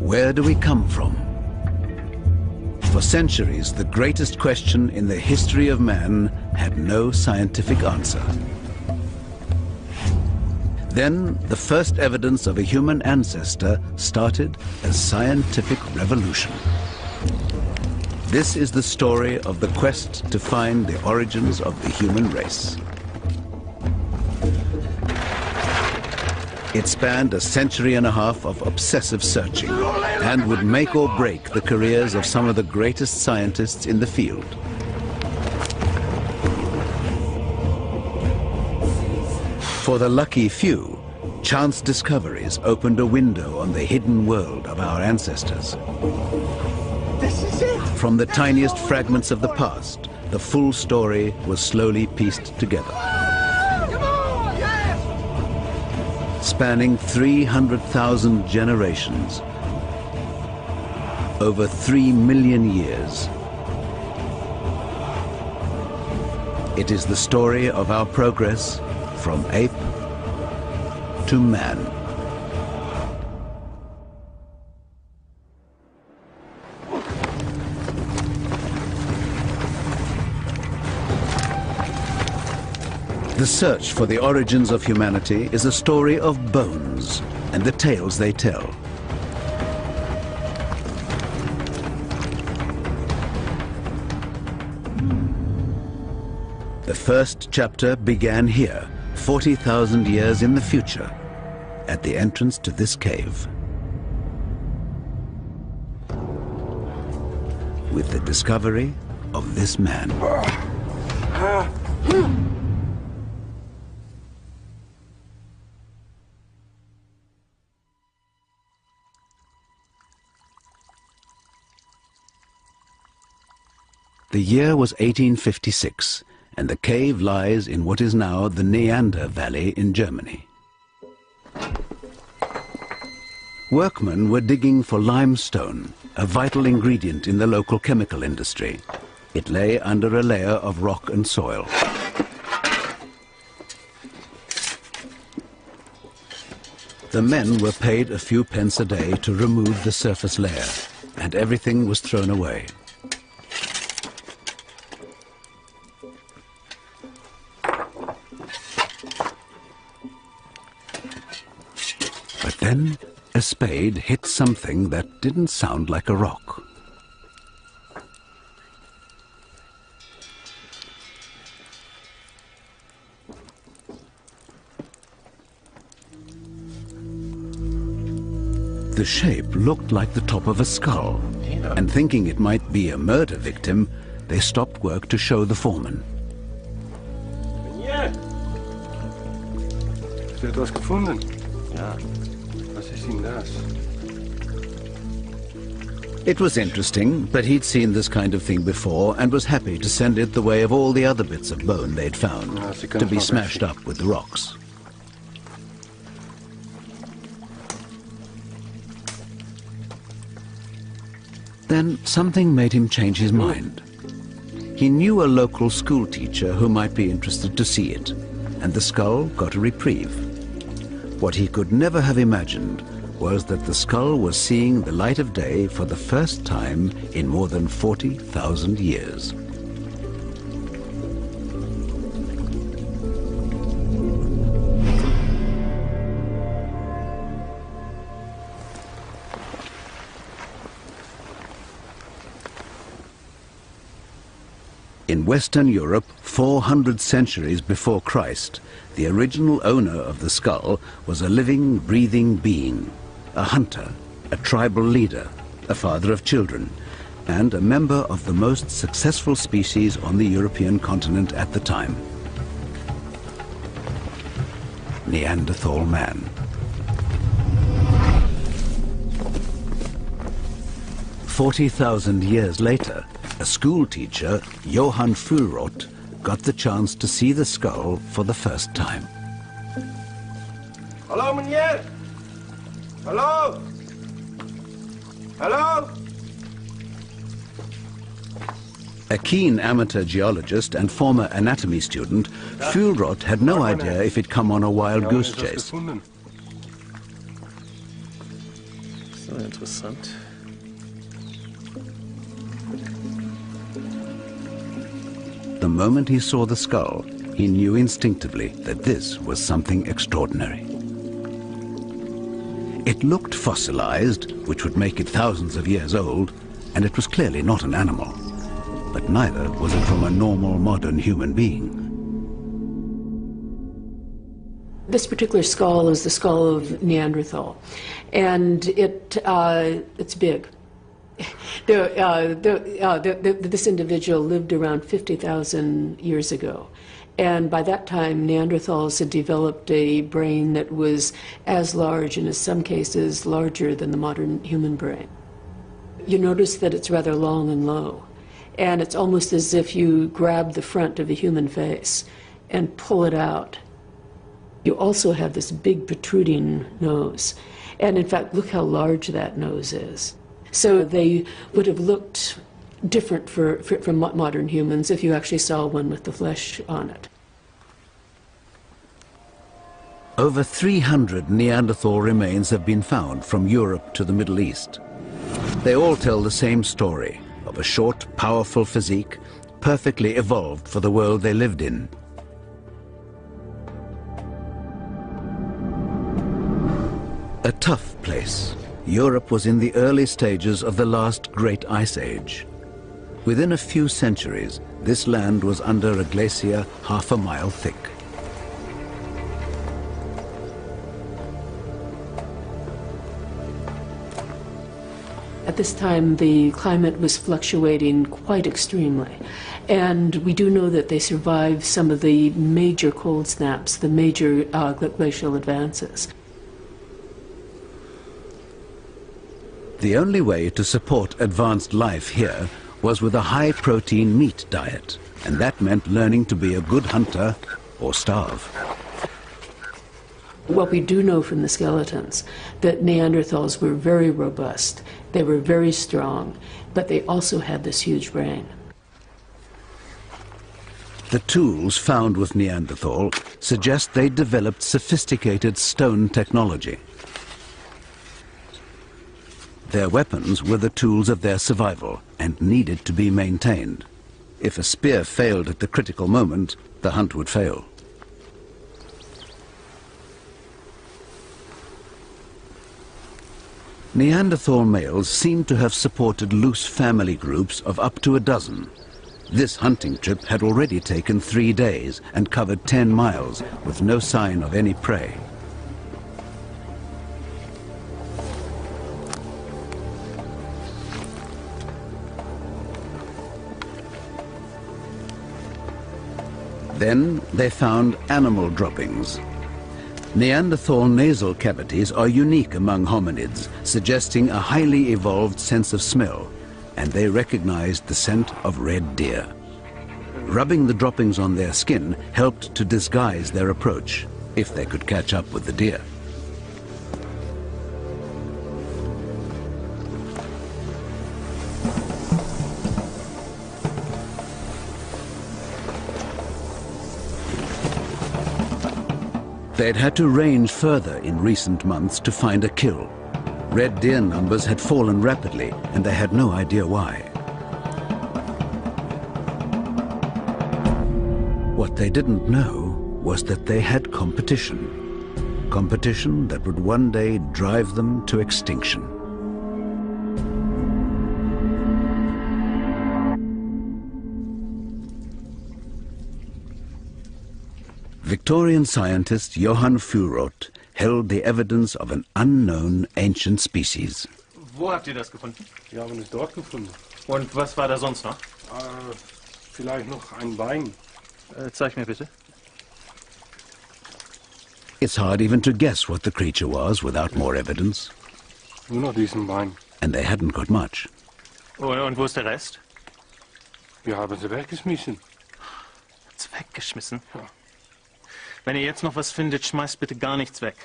Where do we come from? For centuries, the greatest question in the history of man had no scientific answer. Then, the first evidence of a human ancestor started a scientific revolution. This is the story of the quest to find the origins of the human race. It spanned a century and a half of obsessive searching and would make or break the careers of some of the greatest scientists in the field. For the lucky few, chance discoveries opened a window on the hidden world of our ancestors. This is it. From the tiniest fragments of the past, the full story was slowly pieced together. Come on, yes. Spanning 300,000 generations, over 3 million years. It is the story of our progress from ape to man. The search for the origins of humanity is a story of bones and the tales they tell. The first chapter began here, 40,000 years in the future, at the entrance to this cave. With the discovery of this man. The year was 1856, and the cave lies in what is now the Neander Valley in Germany. Workmen were digging for limestone, a vital ingredient in the local chemical industry. It lay under a layer of rock and soil. The men were paid a few pence a day to remove the surface layer, and everything was thrown away. But then a spade hit something that didn't sound like a rock. The shape looked like the top of a skull, and thinking it might be a murder victim, they stopped work to show the foreman. Hast du etwas gefunden? Ja. Was ist denn das? It was interesting, but he'd seen this kind of thing before and was happy to send it the way of all the other bits of bone they'd found, to be smashed up with the rocks. Then something made him change his mind. He knew a local school teacher who might be interested to see it, and the skull got a reprieve. What he could never have imagined was that the skull was seeing the light of day for the first time in more than 40,000 years. In Western Europe, 400 centuries before Christ, the original owner of the skull was a living, breathing being, a hunter, a tribal leader, a father of children, and a member of the most successful species on the European continent at the time. Neanderthal man. "40,000 years later, a school teacher, Johann Fuhlrott, got the chance to see the skull for the first time. Hallo meneer! Hallo! Hallo! A keen amateur geologist and former anatomy student, Fuhlrott had no idea if he'd come on a wild goose chase. So interessant. The moment he saw the skull, he knew instinctively that this was something extraordinary. It looked fossilized, which would make it thousands of years old, and it was clearly not an animal. But neither was it from a normal modern human being. This particular skull is the skull of Neanderthal, and it's big. This individual lived around 50,000 years ago, and by that time Neanderthals had developed a brain that was as large, and in some cases larger, than the modern human brain. You notice that it's rather long and low, and it's almost as if you grab the front of a human face and pull it out. You also have this big protruding nose, and in fact, look how large that nose is. So they would have looked different from modern humans if you actually saw one with the flesh on it. Over 300 Neanderthal remains have been found from Europe to the Middle East. They all tell the same story of a short, powerful physique, perfectly evolved for the world they lived in. A tough place. Europe was in the early stages of the last great ice age. Within a few centuries, this land was under a glacier half a mile thick. At this time, the climate was fluctuating quite extremely, and we do know that they survived some of the major cold snaps, the major glacial advances. The only way to support advanced life here was with a high-protein meat diet, and that meant learning to be a good hunter or starve. What we do know from the skeletons, that Neanderthals were very robust, they were very strong, but they also had this huge brain. The tools found with Neanderthal suggest they developed sophisticated stone technology. Their weapons were the tools of their survival and needed to be maintained. If a spear failed at the critical moment, the hunt would fail. Neanderthal males seem to have supported loose family groups of up to a dozen. This hunting trip had already taken 3 days and covered 10 miles with no sign of any prey. Then they found animal droppings. Neanderthal nasal cavities are unique among hominids, suggesting a highly evolved sense of smell, and they recognized the scent of red deer. Rubbing the droppings on their skin helped to disguise their approach, if they could catch up with the deer. They'd had to range further in recent months to find a kill. Red deer numbers had fallen rapidly, and they had no idea why. What they didn't know was that they had competition. Competition that would one day drive them to extinction. Victorian scientist Johann Fuhlrott held the evidence of an unknown ancient species. Wo habt ihr das gefunden? Wir haben es dort gefunden. Und was war da sonst noch? Vielleicht noch ein Bein. Zeig mir bitte. It's hard even to guess what the creature was without more evidence. Nur noch diesen Bein. And they hadn't got much. Und wo ist der Rest? Wir haben sie weggeschmissen. Hat's weggeschmissen? Ja. Wenn ihr jetzt noch was findet, schmeißt bitte gar nichts weg.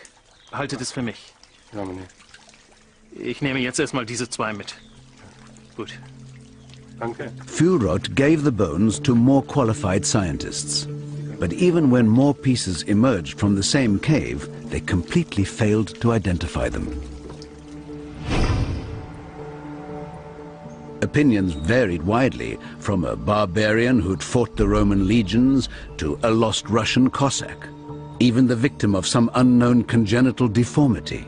Behaltet es für mich. Ja, meneer. Ich nehme jetzt erstmal diese 2 mit. Gut. Danke. Fuhlrott gave the bones to more qualified scientists. But even when more pieces emerged from the same cave, they completely failed to identify them. Opinions varied widely, from a barbarian who'd fought the Roman legions to a lost Russian Cossack, even the victim of some unknown congenital deformity.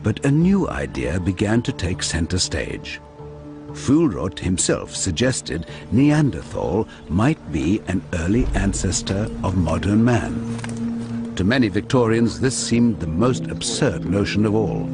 But a new idea began to take center stage. Fuhlrott himself suggested Neanderthal might be an early ancestor of modern man. To many Victorians, this seemed the most absurd notion of all.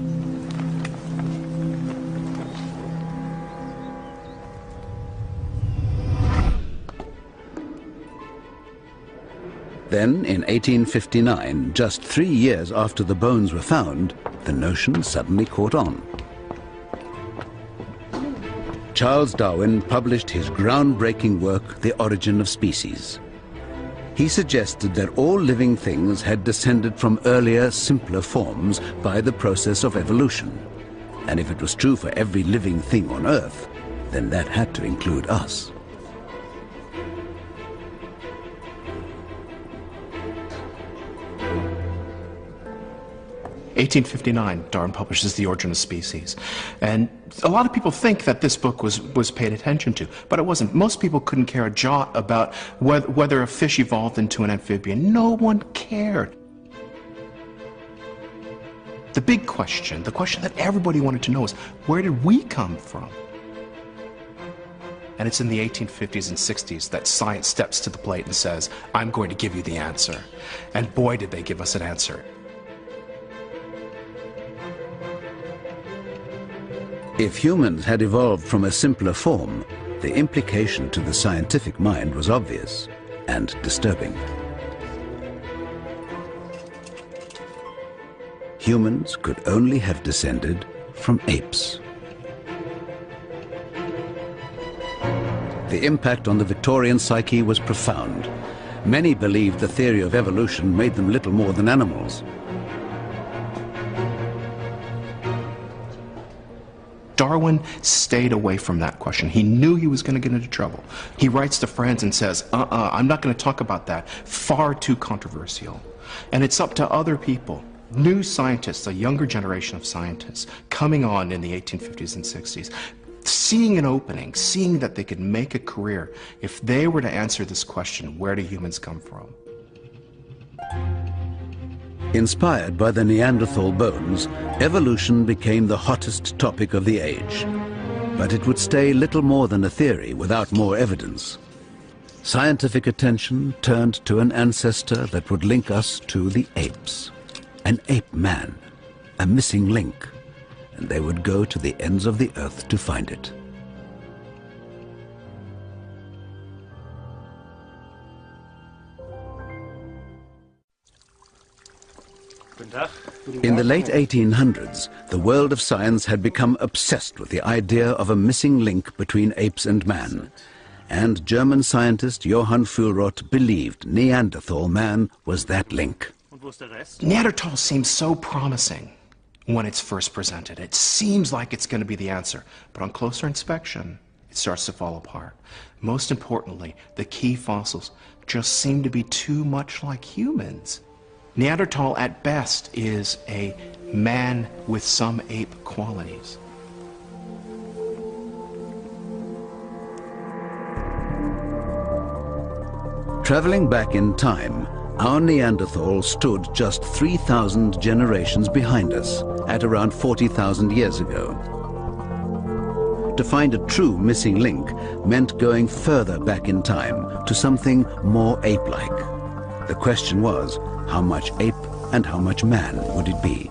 Then, in 1859, just 3 years after the bones were found, the notion suddenly caught on. Charles Darwin published his groundbreaking work, The Origin of Species. He suggested that all living things had descended from earlier, simpler forms by the process of evolution. And if it was true for every living thing on Earth, then that had to include us. In 1859, Darwin publishes The Origin of Species. And a lot of people think that this book was paid attention to, but it wasn't. Most people couldn't care a jot about whether a fish evolved into an amphibian. No one cared. The big question, the question that everybody wanted to know is, where did we come from? And it's in the 1850s and 60s that science steps to the plate and says, I'm going to give you the answer. And boy, did they give us an answer. If humans had evolved from a simpler form, the implication to the scientific mind was obvious and disturbing. Humans could only have descended from apes. The impact on the Victorian psyche was profound. Many believed the theory of evolution made them little more than animals. Darwin stayed away from that question. He knew he was going to get into trouble. He writes to friends and says, I'm not going to talk about that. Far too controversial. And it's up to other people, new scientists, a younger generation of scientists, coming on in the 1850s and 60s, seeing an opening, seeing that they could make a career if they were to answer this question, where do humans come from? Inspired by the Neanderthal bones, evolution became the hottest topic of the age. But it would stay little more than a theory without more evidence. Scientific attention turned to an ancestor that would link us to the apes. An ape man, a missing link, and they would go to the ends of the earth to find it. In the late 1800s, the world of science had become obsessed with the idea of a missing link between apes and man. And German scientist Johann Fuhlrott believed Neanderthal man was that link. Neanderthal seems so promising when it's first presented. It seems like it's going to be the answer. But on closer inspection, it starts to fall apart. Most importantly, the key fossils just seem to be too much like humans. Neanderthal, at best, is a man with some ape qualities. Traveling back in time, our Neanderthal stood just 3,000 generations behind us, at around 40,000 years ago. To find a true missing link meant going further back in time to something more ape-like. The question was, how much ape and how much man would it be?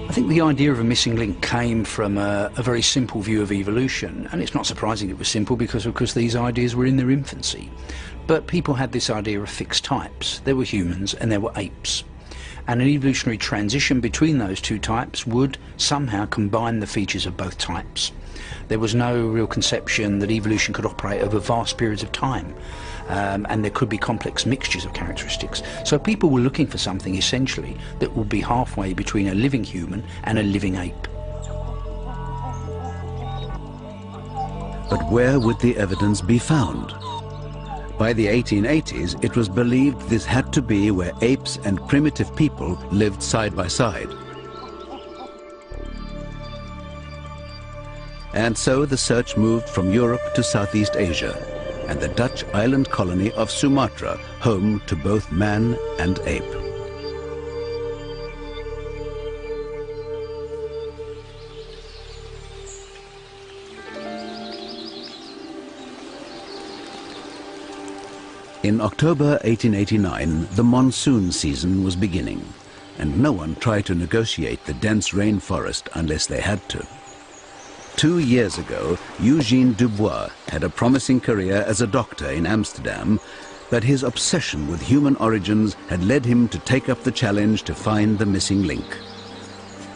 I think the idea of a missing link came from a very simple view of evolution, and it's not surprising it was simple because, of course, these ideas were in their infancy. But people had this idea of fixed types. There were humans and there were apes. And an evolutionary transition between those two types would somehow combine the features of both types. There was no real conception that evolution could operate over vast periods of time, and there could be complex mixtures of characteristics. So people were looking for something essentially that would be halfway between a living human and a living ape. But where would the evidence be found? By the 1880s, it was believed this had to be where apes and primitive people lived side by side. And so the search moved from Europe to Southeast Asia and the Dutch island colony of Sumatra, home to both man and ape. In October 1889, the monsoon season was beginning, and no one tried to negotiate the dense rainforest unless they had to. 2 years ago, Eugene Dubois had a promising career as a doctor in Amsterdam, but his obsession with human origins had led him to take up the challenge to find the missing link.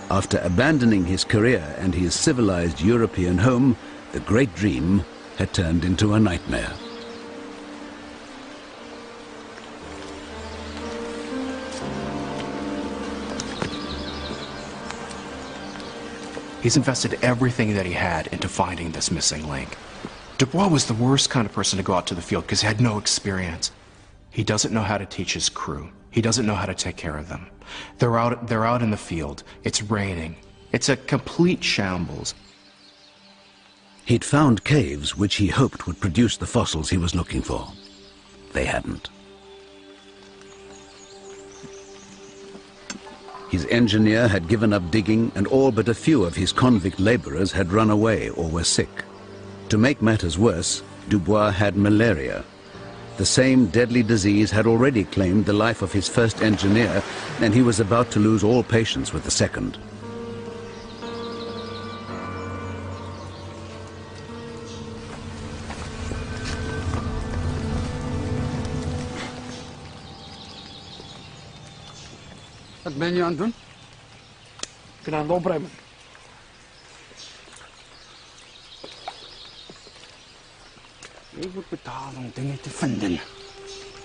After abandoning his career and his civilized European home, the great dream had turned into a nightmare. He's invested everything that he had into finding this missing link. Dubois was the worst kind of person to go out to the field because he had no experience. He doesn't know how to teach his crew. He doesn't know how to take care of them. They're out in the field. It's raining. It's a complete shambles. He'd found caves which he hoped would produce the fossils he was looking for. They hadn't. His engineer had given up digging, and all but a few of his convict laborers had run away or were sick. To make matters worse, Dubois had malaria. The same deadly disease had already claimed the life of his first engineer, and he was about to lose all patience with the second. Wat ben je aan het doen? Ik ben aan het opruimen. Ik moet betalen om dingen te vinden.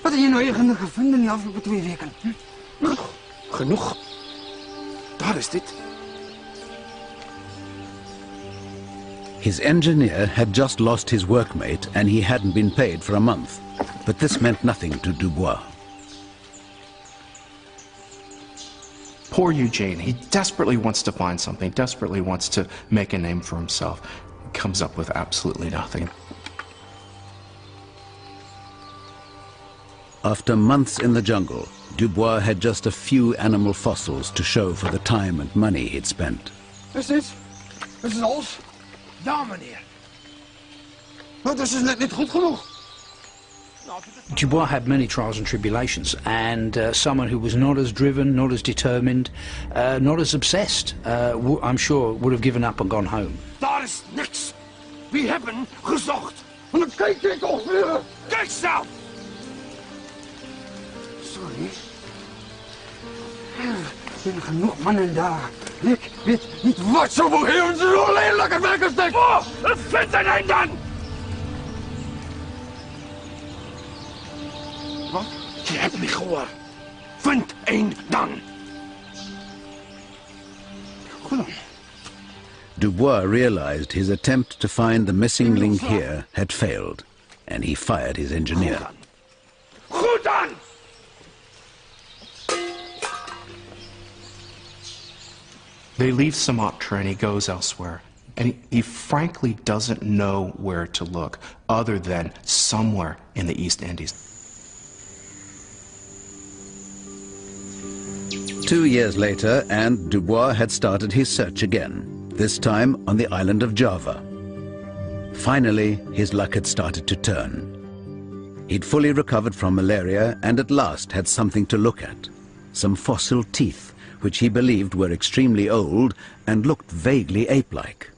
Wat heb je nou eigenlijk gevonden in de afgelopen 2 weken? Hm? Genoeg. Daar is dit. His engineer had just lost his workmate and he hadn't been paid for a month. But this meant nothing to Dubois. Poor Eugene, he desperately wants to find something, desperately wants to make a name for himself. He comes up with absolutely nothing. After months in the jungle, Dubois had just a few animal fossils to show for the time and money he'd spent. Is dit? Is het alles? Ja, meneer. Maar dat is net niet goed genoeg. Dubois had many trials and tribulations, and someone who was not as driven, not as determined, not as obsessed, I'm sure would have given up and gone home. Daar is niks. We hebben gezocht. En dan kijk ik ongeveer. Kijk zelf! Sorry. Er zijn genoeg mannen daar. Ik weet niet wat ze voor heel zo lelijk werken steekt. Oh, vind er een dan! Wat? Je hebt niet gehoord. Vind een dan. Goed dan. Dubois realized his attempt to find the missing link here had failed, and he fired his engineer. Goed dan! They leave Sumatra and he goes elsewhere. And he frankly doesn't know where to look other than somewhere in the East Indies. 2 years later, and Dubois had started his search again, this time on the island of Java. Finally, his luck had started to turn. He'd fully recovered from malaria and at last had something to look at. Some fossil teeth, which he believed were extremely old and looked vaguely ape-like.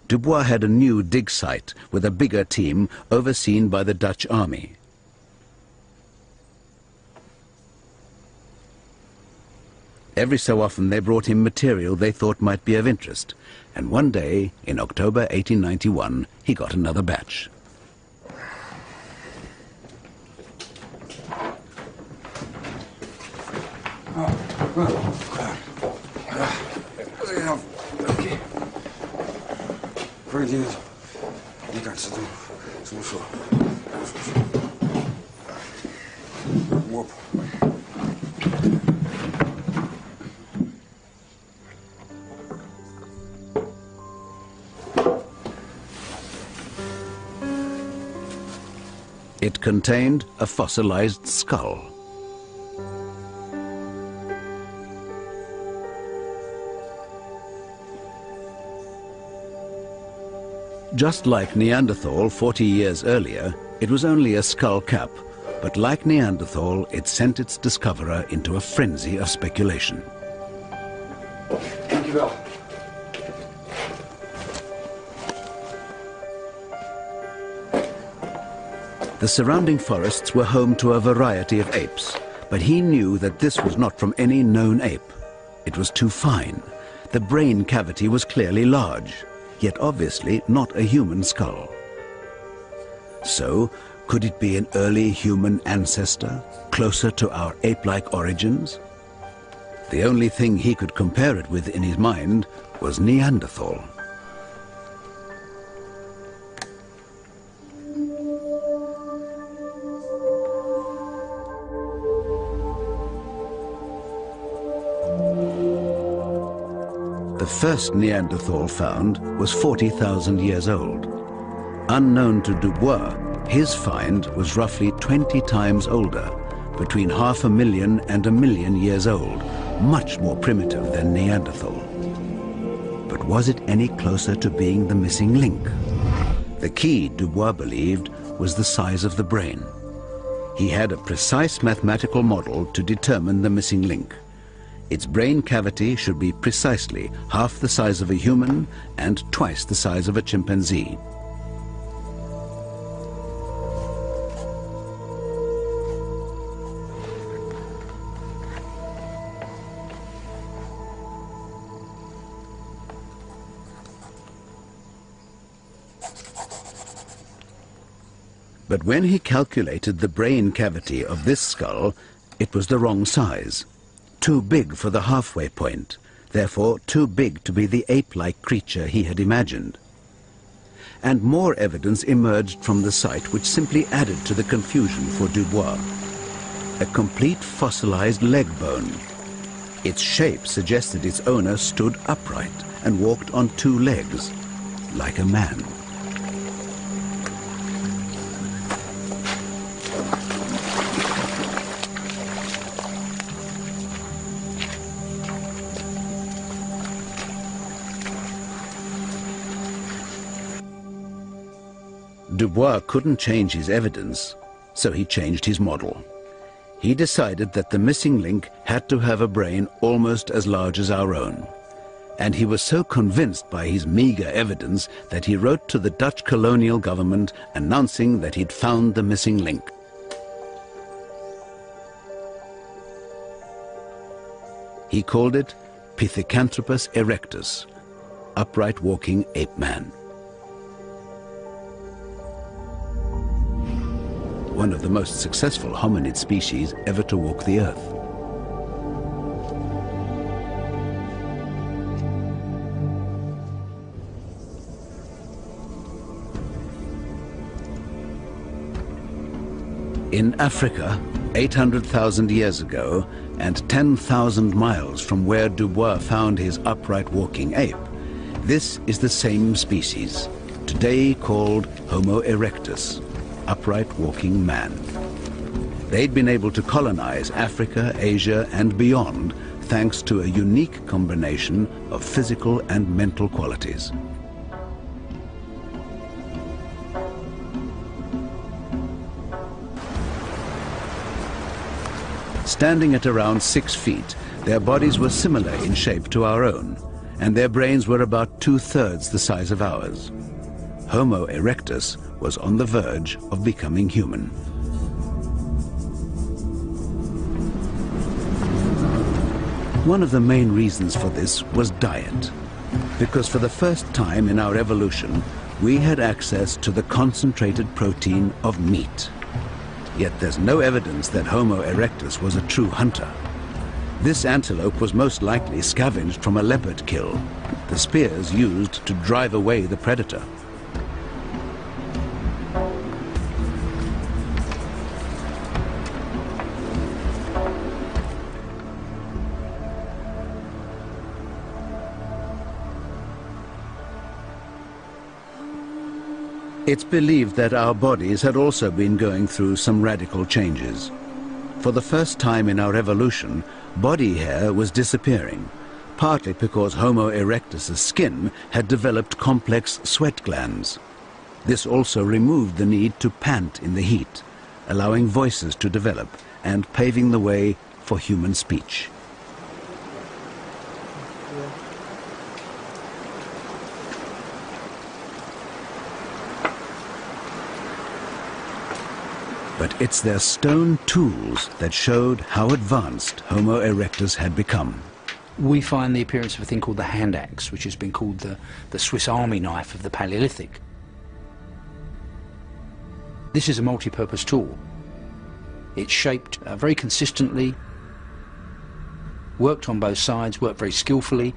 Dubois had a new dig site with a bigger team overseen by the Dutch army. Every so often they brought him material they thought might be of interest, and one day, in October 1891, he got another batch. Whoop. It contained a fossilized skull. Just like Neanderthal 40 years earlier, it was only a skull cap, but like Neanderthal, it sent its discoverer into a frenzy of speculation. Dankjewel. The surrounding forests were home to a variety of apes, but he knew that this was not from any known ape. It was too fine. The brain cavity was clearly large, yet obviously not a human skull. So, could it be an early human ancestor, closer to our ape-like origins? The only thing he could compare it with in his mind was Neanderthal. The first Neanderthal found was 40,000 years old. Unknown to Dubois, his find was roughly 20 times older, between 500,000 and 1 million years old, much more primitive than Neanderthal. But was it any closer to being the missing link? The key, Dubois believed, was the size of the brain. He had a precise mathematical model to determine the missing link. Its brain cavity should be precisely half the size of a human and twice the size of a chimpanzee. But when he calculated the brain cavity of this skull, it was the wrong size. Too big for the halfway point, therefore too big to be the ape-like creature he had imagined. And more evidence emerged from the site which simply added to the confusion for Dubois. A complete fossilized leg bone. Its shape suggested its owner stood upright and walked on two legs, like a man. Dubois couldn't change his evidence, so he changed his model. He decided that the missing link had to have a brain almost as large as our own. And he was so convinced by his meager evidence that he wrote to the Dutch colonial government announcing that he'd found the missing link. He called it Pithecanthropus erectus, upright walking ape man. One of the most successful hominid species ever to walk the earth. In Africa, 800,000 years ago, and 10,000 miles from where Dubois found his upright walking ape, this is the same species, today called Homo erectus, upright walking man. They'd been able to colonize Africa, Asia, and beyond thanks to a unique combination of physical and mental qualities. Standing at around 6 feet, their bodies were similar in shape to our own, and their brains were about 2/3 the size of ours. Homo erectus was on the verge of becoming human. One of the main reasons for this was diet, because for the first time in our evolution, we had access to the concentrated protein of meat. Yet there's no evidence that Homo erectus was a true hunter. This antelope was most likely scavenged from a leopard kill, the spears used to drive away the predator. It's believed that our bodies had also been going through some radical changes. For the first time in our evolution, body hair was disappearing, partly because Homo erectus' skin had developed complex sweat glands. This also removed the need to pant in the heat, allowing voices to develop and paving the way for human speech. But it's their stone tools that showed how advanced Homo erectus had become. We find the appearance of a thing called the hand axe, which has been called the Swiss Army knife of the Paleolithic. This is a multi-purpose tool. It's shaped very consistently, worked on both sides, worked very skillfully,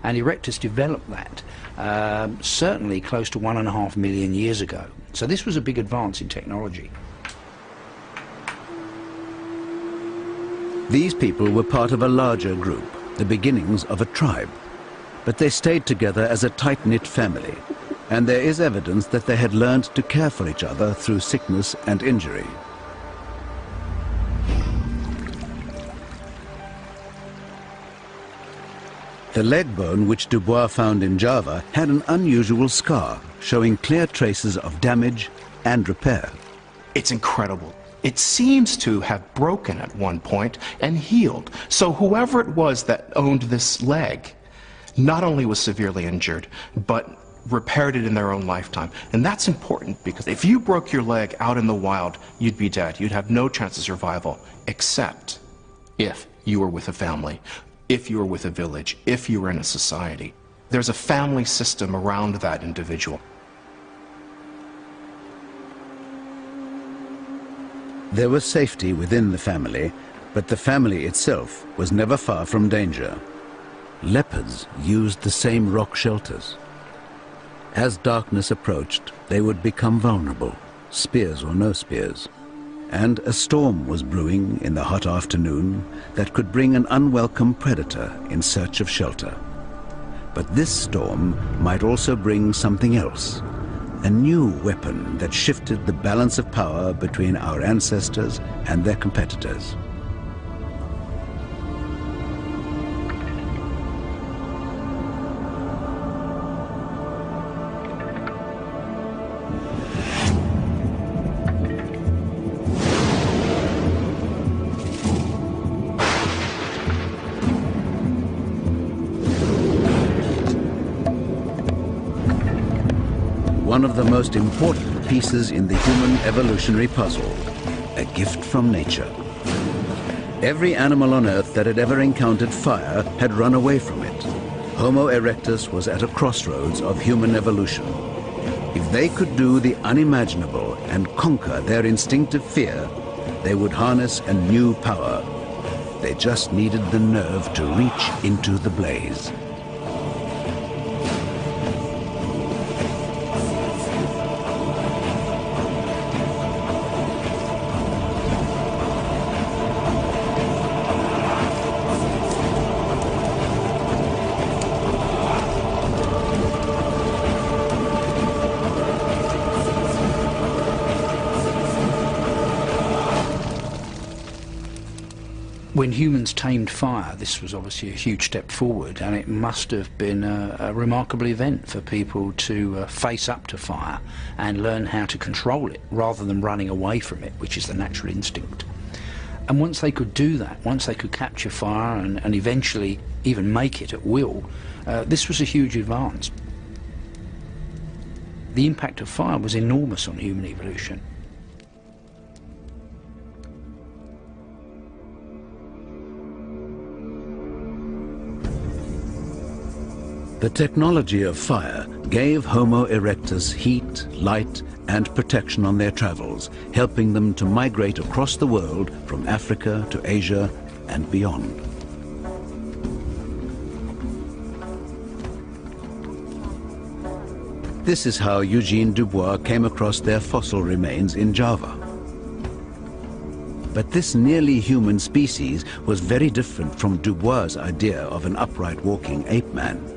and Erectus developed that certainly close to 1.5 million years ago. So this was a big advance in technology. These people were part of a larger group, the beginnings of a tribe. But they stayed together as a tight-knit family, and there is evidence that they had learned to care for each other through sickness and injury. The leg bone which Dubois found in Java had an unusual scar, showing clear traces of damage and repair. It's incredible. It seems to have broken at one point and healed. So whoever it was that owned this leg not only was severely injured, but repaired it in their own lifetime. And that's important because if you broke your leg out in the wild, you'd be dead. You'd have no chance of survival, except if you were with a family, if you were with a village, if you were in a society. There's a family system around that individual. There was safety within the family, but the family itself was never far from danger. Leopards used the same rock shelters. As darkness approached, they would become vulnerable, spears or no spears. And a storm was brewing in the hot afternoon that could bring an unwelcome predator in search of shelter. But this storm might also bring something else. A new weapon that shifted the balance of power between our ancestors and their competitors. One of the most important pieces in the human evolutionary puzzle, a gift from nature. Every animal on Earth that had ever encountered fire had run away from it. Homo erectus was at a crossroads of human evolution. If they could do the unimaginable and conquer their instinctive fear, they would harness a new power. They just needed the nerve to reach into the blaze. When humans tamed fire, this was obviously a huge step forward, and it must have been a remarkable event for people to face up to fire and learn how to control it rather than running away from it, which is the natural instinct. And once they could do that, once they could capture fire and eventually even make it at will, this was a huge advance. The impact of fire was enormous on human evolution. The technology of fire gave Homo erectus heat, light, and protection on their travels, helping them to migrate across the world from Africa to Asia and beyond. This is how Eugene Dubois came across their fossil remains in Java. But this nearly human species was very different from Dubois' idea of an upright walking ape man.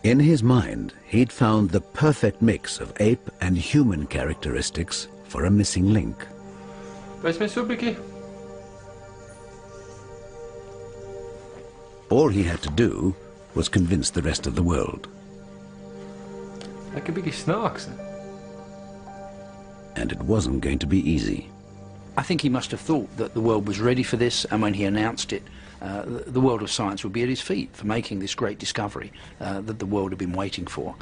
In his mind, he'd found the perfect mix of ape and human characteristics for a missing link. Wees my so 'n bietjie. All he had to do was convince the rest of the world. Ek 'n bietjie snaaks. And it wasn't going to be easy. I think he must have thought that the world was ready for this, and when he announced it, the world of science would be at his feet for making this great discovery that the world had been waiting for.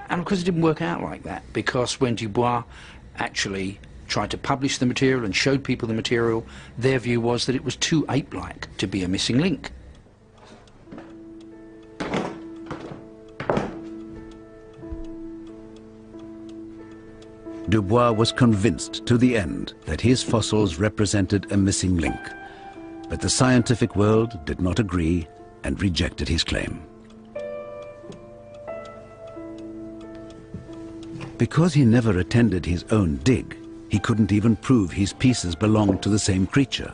And of course it didn't work out like that, because when Dubois actually tried to publish the material and showed people the material, their view was that it was too ape-like to be a missing link. Dubois was convinced to the end that his fossils represented a missing link, but the scientific world did not agree and rejected his claim. Because he never attended his own dig, he couldn't even prove his pieces belonged to the same creature.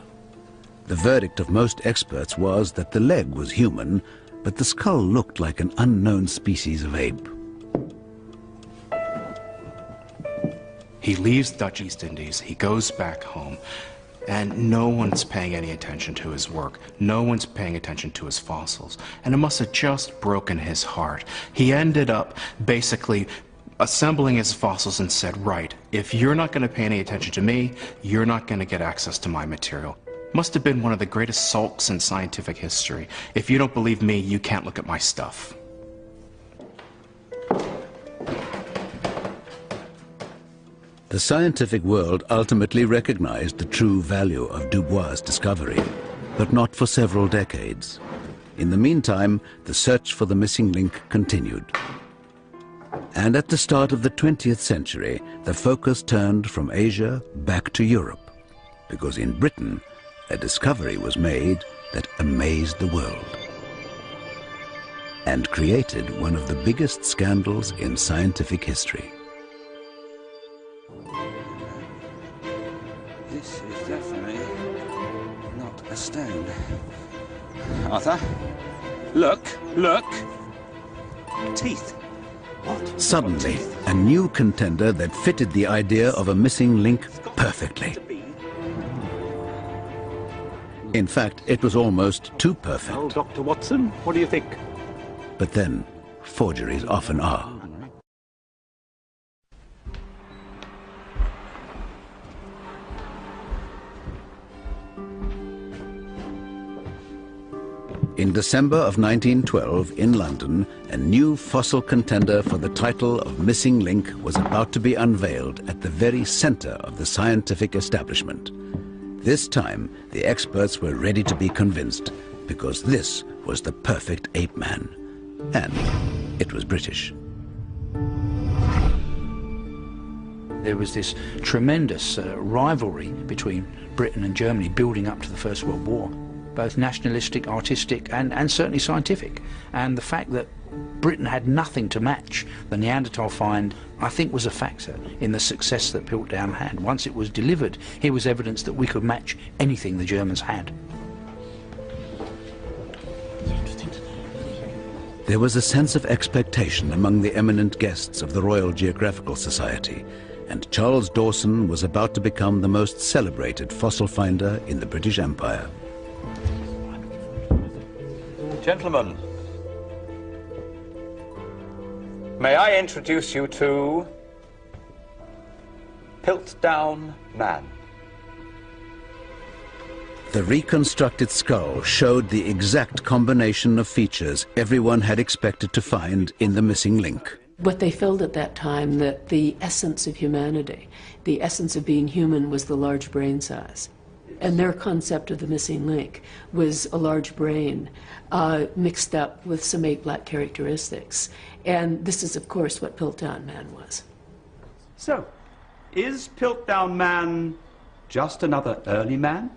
The verdict of most experts was that the leg was human, but the skull looked like an unknown species of ape. He leaves Dutch East Indies, he goes back home, and no one's paying any attention to his work. No one's paying attention to his fossils. And it must have just broken his heart. He ended up basically assembling his fossils and said, right, if you're not going to pay any attention to me, you're not going to get access to my material. Must have been one of the greatest sulks in scientific history. If you don't believe me, you can't look at my stuff. The scientific world ultimately recognized the true value of Dubois' discovery, but not for several decades. In the meantime, the search for the missing link continued. And at the start of the 20th century, the focus turned from Asia back to Europe, because in Britain, a discovery was made that amazed the world and created one of the biggest scandals in scientific history. This is definitely not a stone. Arthur, look, look. Teeth. What? Suddenly, a new contender that fitted the idea of a missing link perfectly. In fact, it was almost too perfect. Well, Dr. Watson, what do you think? But then, forgeries often are. In December of 1912, in London, a new fossil contender for the title of Missing Link was about to be unveiled at the very center of the scientific establishment. This time, the experts were ready to be convinced, because this was the perfect ape man. And it was British. There was this tremendous rivalry between Britain and Germany building up to the First World War, both nationalistic, artistic, and certainly scientific. And the fact that Britain had nothing to match the Neanderthal find, I think, was a factor in the success that Piltdown had. Once it was delivered, here was evidence that we could match anything the Germans had. There was a sense of expectation among the eminent guests of the Royal Geographical Society, and Charles Dawson was about to become the most celebrated fossil finder in the British Empire. Gentlemen, may I introduce you to Piltdown Man. The reconstructed skull showed the exact combination of features everyone had expected to find in the missing link. What they felt at that time, that the essence of humanity, the essence of being human, was the large brain size. And their concept of the missing link was a large brain mixed up with some ape-like characteristics. And this is, of course, what Piltdown Man was. So, is Piltdown Man just another early man?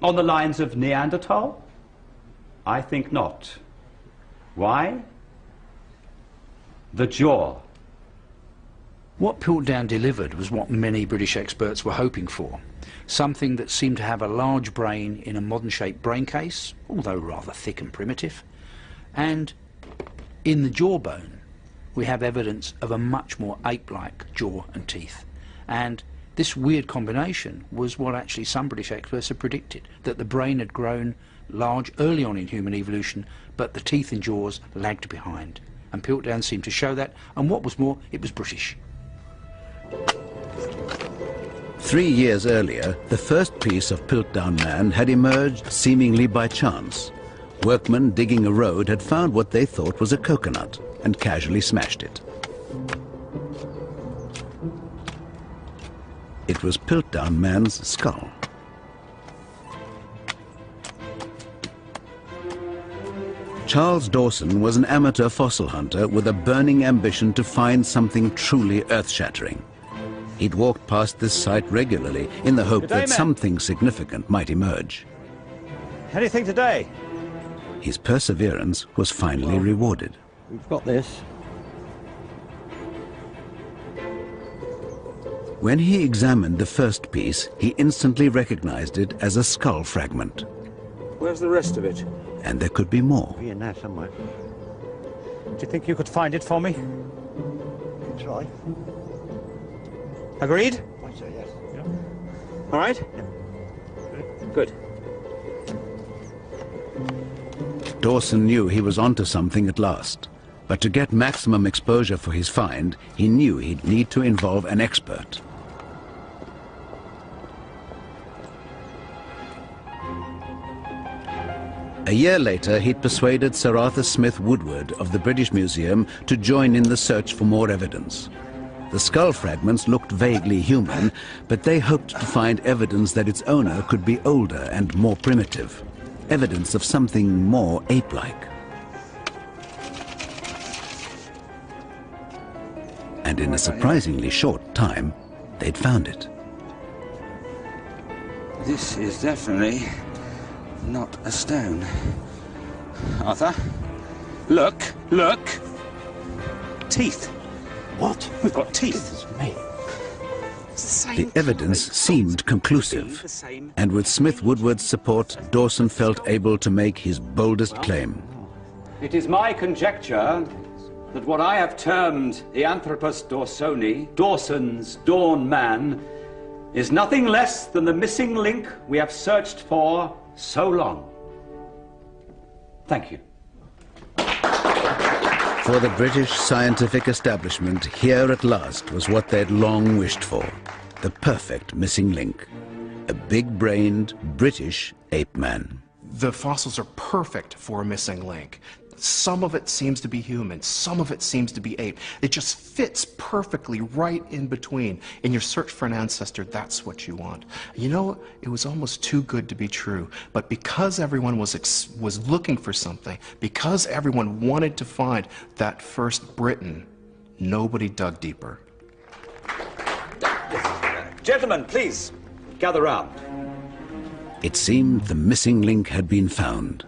On the lines of Neanderthal? I think not. Why? The jaw. What Piltdown delivered was what many British experts were hoping for. Something that seemed to have a large brain in a modern-shaped brain case, although rather thick and primitive, and In the jawbone, we have evidence of a much more ape-like jaw and teeth. And this weird combination was what actually some British experts had predicted, that the brain had grown large early on in human evolution, but the teeth and jaws lagged behind. And Piltdown seemed to show that, and what was more, it was British. 3 years earlier, the first piece of Piltdown Man had emerged seemingly by chance. Workmen digging a road had found what they thought was a coconut and casually smashed it. It was Piltdown Man's skull. Charles Dawson was an amateur fossil hunter with a burning ambition to find something truly earth-shattering. He'd walked past this site regularly in the hope that something significant might emerge. Anything today? His perseverance was finally rewarded. We've got this. When he examined the first piece, he instantly recognized it as a skull fragment. Where's the rest of it? And there could be more. Be in there somewhere. Do you think you could find it for me? You can try. Agreed? I say yes. Yeah. All right? Yeah. Good. Dawson knew he was onto something at last. But to get maximum exposure for his find, he knew he'd need to involve an expert. A year later, he'd persuaded Sir Arthur Smith Woodward of the British Museum to join in the search for more evidence. The skull fragments looked vaguely human, but they hoped to find evidence that its owner could be older and more primitive. Evidence of something more ape-like. And in a surprisingly short time, they'd found it. This is definitely not a stone. Arthur, look, look. Teeth. What? We've got teeth. The evidence seemed conclusive, and with Smith Woodward's support, Dawson felt able to make his boldest claim. It is my conjecture that what I have termed the Anthropus dawsoni, Dawson's Dawn Man, is nothing less than the missing link we have searched for so long. Thank you. For the British scientific establishment, here at last was what they'd long wished for. The perfect missing link. A big-brained British ape man. The fossils are perfect for a missing link. Some of it seems to be human, some of it seems to be ape. It just fits perfectly right in between. In your search for an ancestor, that's what you want. You know, it was almost too good to be true. But because everyone was looking for something, because everyone wanted to find that first Briton, nobody dug deeper. Gentlemen, please, gather round. It seemed the missing link had been found.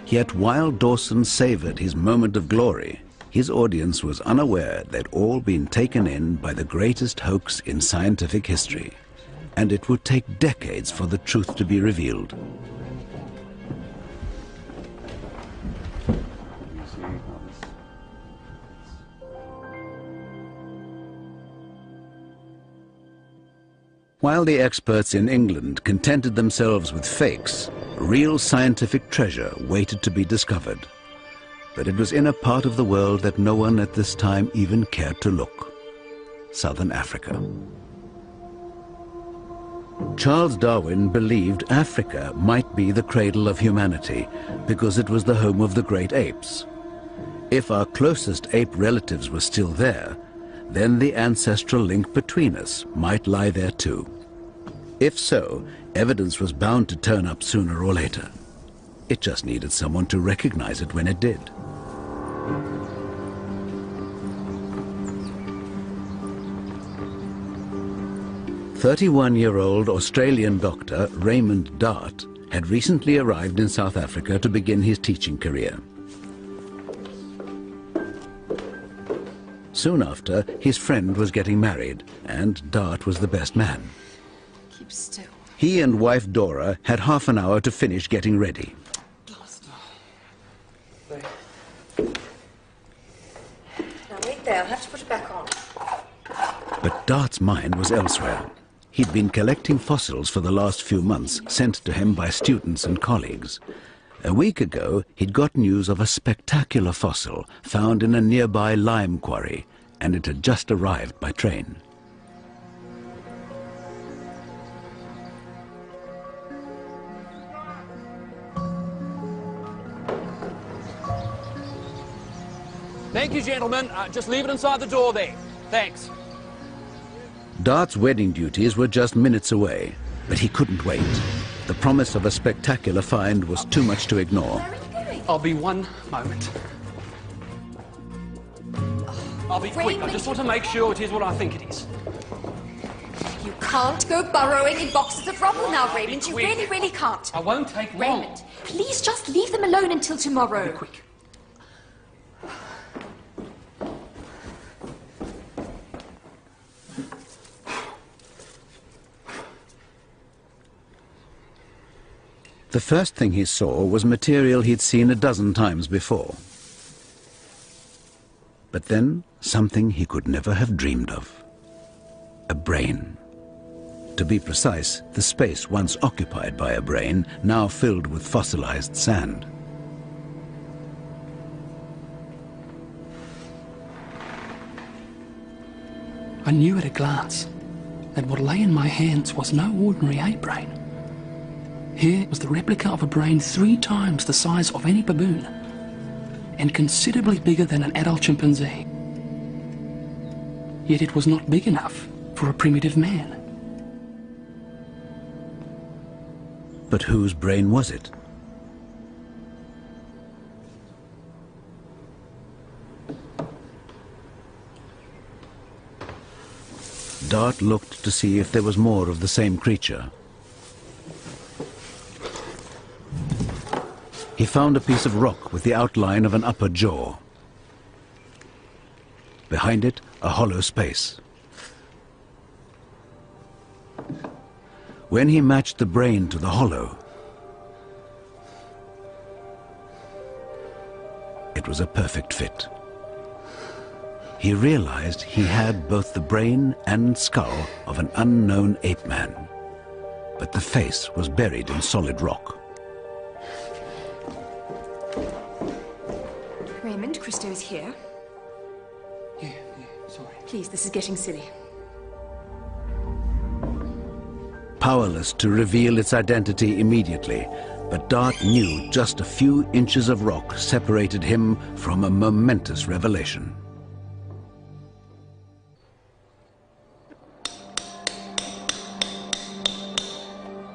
Yet while Dawson savored his moment of glory, his audience was unaware they'd all been taken in by the greatest hoax in scientific history, and it would take decades for the truth to be revealed. While the experts in England contented themselves with fakes, real scientific treasure waited to be discovered. But it was in a part of the world that no one at this time even cared to look. Southern Africa. Charles Darwin believed Africa might be the cradle of humanity because it was the home of the great apes. If our closest ape relatives were still there, then the ancestral link between us might lie there too. If so, evidence was bound to turn up sooner or later. It just needed someone to recognize it when it did. "31-year-old Australian doctor Raymond Dart had recently arrived in South Africa to begin his teaching career. Soon after, his friend was getting married, and Dart was the best man. Keep still. He and wife Dora had half an hour to finish getting ready. it there. I'll have to put it back on. But Dart's mind was elsewhere. He'd been collecting fossils for the last few months, sent to him by students and colleagues. A week ago, he'd got news of a spectacular fossil found in a nearby lime quarry, and it had just arrived by train. Thank you, gentlemen. Just leave it inside the door there. Thanks. Dart's wedding duties were just minutes away, but he couldn't wait. The promise of a spectacular find was too much to ignore. I'll be 1 moment. I'll be quick. I just want to make sure it is what I think it is. You can't go burrowing in boxes of rubble now, Raymond. You really, really can't. I won't take long. Raymond, please just leave them alone until tomorrow. Be quick. The first thing he saw was material he'd seen a dozen times before. But then, something he could never have dreamed of. A brain. To be precise, the space once occupied by a brain, now filled with fossilized sand. I knew at a glance that what lay in my hands was no ordinary ape brain. Here was the replica of a brain 3 times the size of any baboon, and considerably bigger than an adult chimpanzee. Yet it was not big enough for a primitive man. But whose brain was it? Dart looked to see if there was more of the same creature. He found a piece of rock with the outline of an upper jaw. Behind it, a hollow space. When he matched the brain to the hollow, it was a perfect fit. He realized he had both the brain and skull of an unknown ape man, but the face was buried in solid rock. Raymond, Christo is here. Yeah, sorry. Please, this is getting silly. Powerless to reveal its identity immediately, but Dart knew just a few inches of rock separated him from a momentous revelation.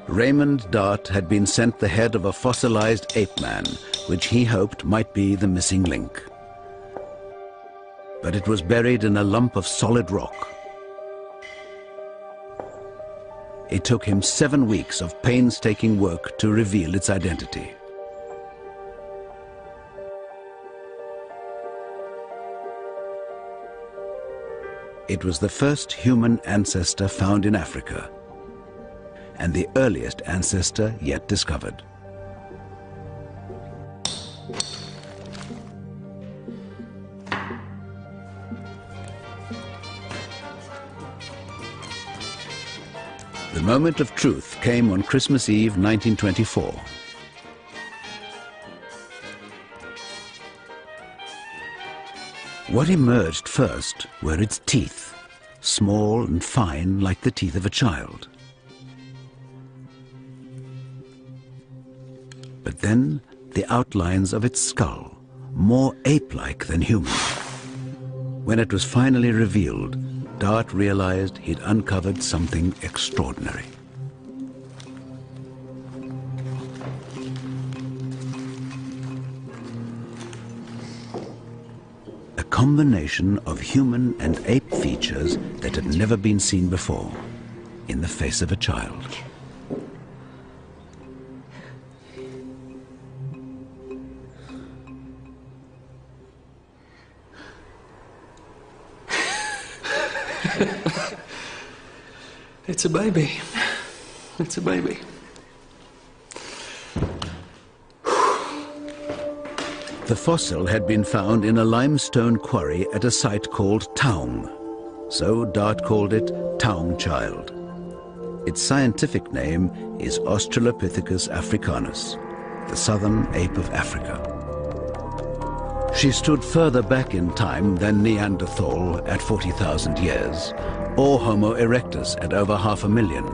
Raymond Dart had been sent the head of a fossilized ape man, which he hoped might be the missing link. But it was buried in a lump of solid rock. It took him 7 weeks of painstaking work to reveal its identity. It was the first human ancestor found in Africa, and the earliest ancestor yet discovered. The moment of truth came on Christmas Eve 1924. What emerged first were its teeth, small and fine like the teeth of a child. But then the outlines of its skull, more ape-like than human. When it was finally revealed, Dart realized he'd uncovered something extraordinary. A combination of human and ape features that had never been seen before in the face of a child. It's a baby. It's a baby. The fossil had been found in a limestone quarry at a site called Taung, so Dart called it Taung Child. Its scientific name is Australopithecus africanus, the southern ape of Africa. She stood further back in time than Neanderthal at 40,000 years, or Homo erectus at over 500,000.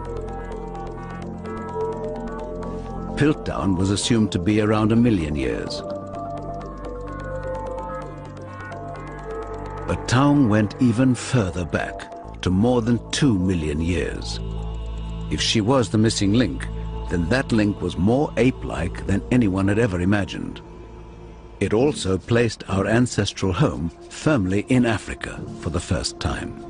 Piltdown was assumed to be around 1 million years. But Taung went even further back, to more than 2 million years. If she was the missing link, then that link was more ape-like than anyone had ever imagined. It also placed our ancestral home firmly in Africa for the first time.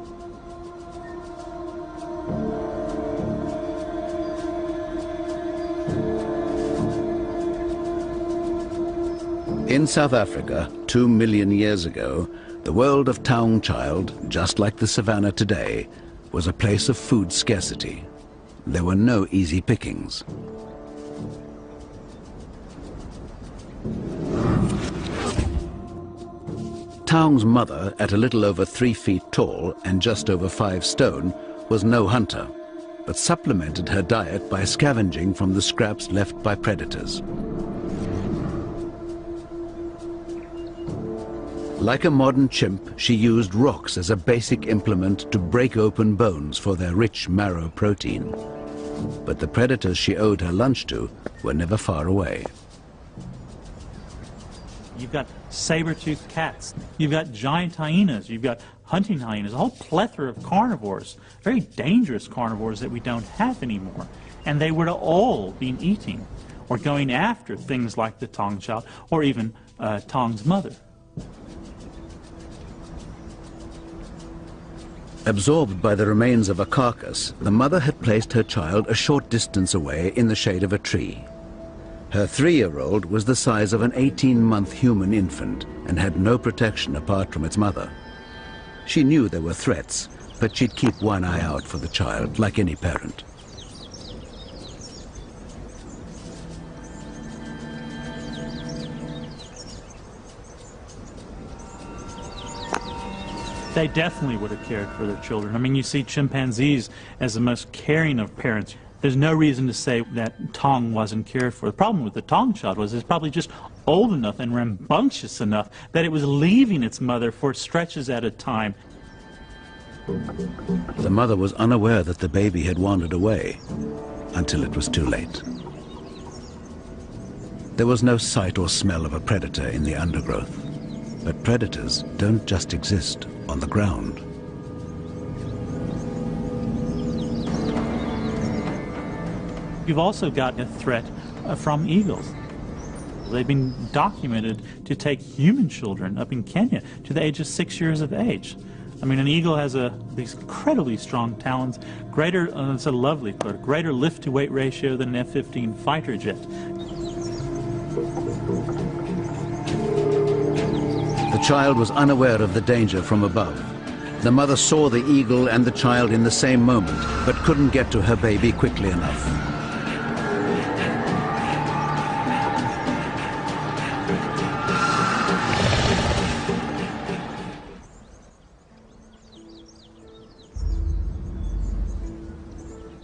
In South Africa, 2 million years ago, the world of Taung Child, just like the savannah today, was a place of food scarcity. There were no easy pickings. Taung's mother, at a little over 3 feet tall and just over 5 stone, was no hunter, but supplemented her diet by scavenging from the scraps left by predators. Like a modern chimp, she used rocks as a basic implement to break open bones for their rich marrow protein. But the predators she owed her lunch to were never far away. You've got saber-toothed cats, you've got giant hyenas, you've got hunting hyenas, a whole plethora of carnivores, very dangerous carnivores that we don't have anymore. And they would have all been eating or going after things like the Taung Child or even Taung's mother. Absorbed by the remains of a carcass, the mother had placed her child a short distance away in the shade of a tree. Her 3-year-old was the size of an 18-month human infant and had no protection apart from its mother. She knew there were threats, but she'd keep one eye out for the child, like any parent. They definitely would have cared for their children. I mean, you see chimpanzees as the most caring of parents. There's no reason to say that Taung wasn't cared for. The problem with the Taung Child was it's probably just old enough and rambunctious enough that it was leaving its mother for stretches at a time. The mother was unaware that the baby had wandered away until it was too late. There was no sight or smell of a predator in the undergrowth. But predators don't just exist on the ground. You've also got a threat from eagles. They've been documented to take human children up in Kenya to the age of 6 years of age. I mean, an eagle has these incredibly strong talons, it's a lovely quote, greater lift-to-weight ratio than an F-15 fighter jet. The child was unaware of the danger from above. The mother saw the eagle and the child in the same moment, but couldn't get to her baby quickly enough.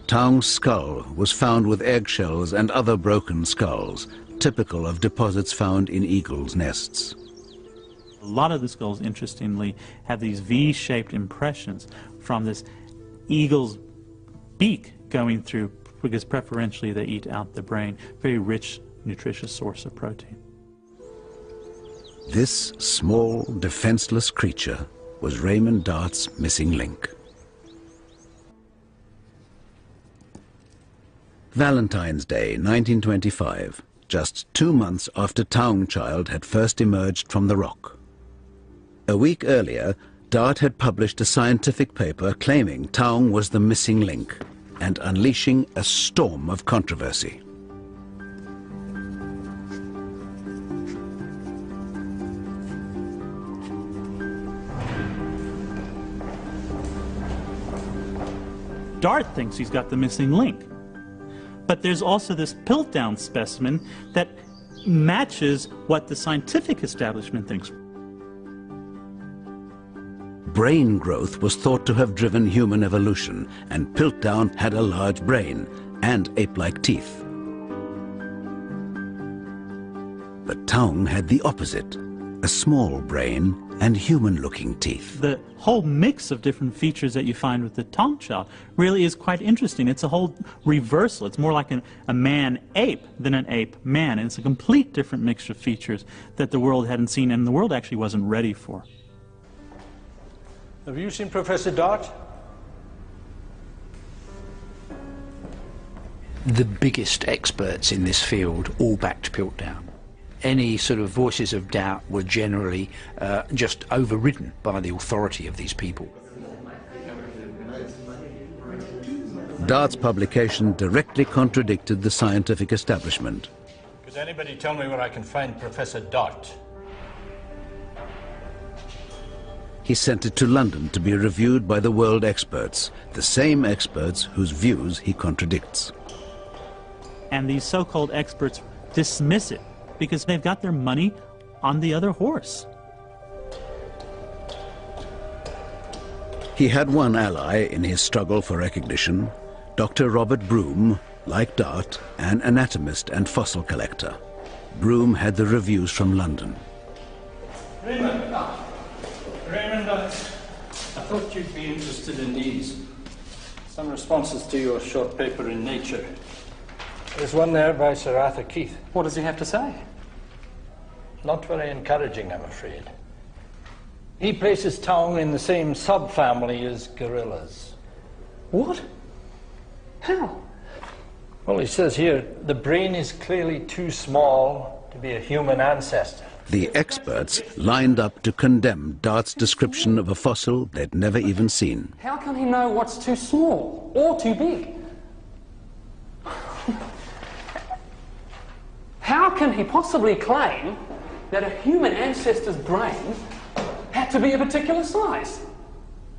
Taung's skull was found with eggshells and other broken skulls, typical of deposits found in eagles' nests. A lot of the skulls, interestingly, have these V-shaped impressions from this eagle's beak going through, because preferentially they eat out the brain. Very rich, nutritious source of protein. This small, defenseless creature was Raymond Dart's missing link. Valentine's Day, 1925, just 2 months after Taung Child had first emerged from the rock. A week earlier, Dart had published a scientific paper claiming Taung was the missing link and unleashing a storm of controversy. Dart thinks he's got the missing link. But there's also this Piltdown specimen that matches what the scientific establishment thinks. Brain growth was thought to have driven human evolution, and Piltdown had a large brain and ape-like teeth. But Taung had the opposite, a small brain and human-looking teeth. The whole mix of different features that you find with the Taung child really is quite interesting. It's a whole reversal. It's more like a man-ape than an ape-man, and it's a complete different mixture of features that the world hadn't seen and the world actually wasn't ready for. Have you seen Professor Dart? The biggest experts in this field all backed Piltdown. Any sort of voices of doubt were generally just overridden by the authority of these people. Dart's publication directly contradicted the scientific establishment. Could anybody tell me where I can find Professor Dart? He sent it to London to be reviewed by the world experts, the same experts whose views he contradicts. And these so-called experts dismiss it because they've got their money on the other horse. He had one ally in his struggle for recognition, Dr. Robert Broom, like Dart, an anatomist and fossil collector. Broom had the reviews from London. Raymond, I thought you'd be interested in these. Some responses to your short paper in Nature. There's one there by Sir Arthur Keith. What does he have to say? Not very encouraging, I'm afraid. He places Taung in the same subfamily as gorillas. What? How? Well, he says here, the brain is clearly too small to be a human ancestor. The experts lined up to condemn Dart's description of a fossil they'd never even seen. How can he know what's too small or too big? How can he possibly claim that a human ancestor's brain had to be a particular size?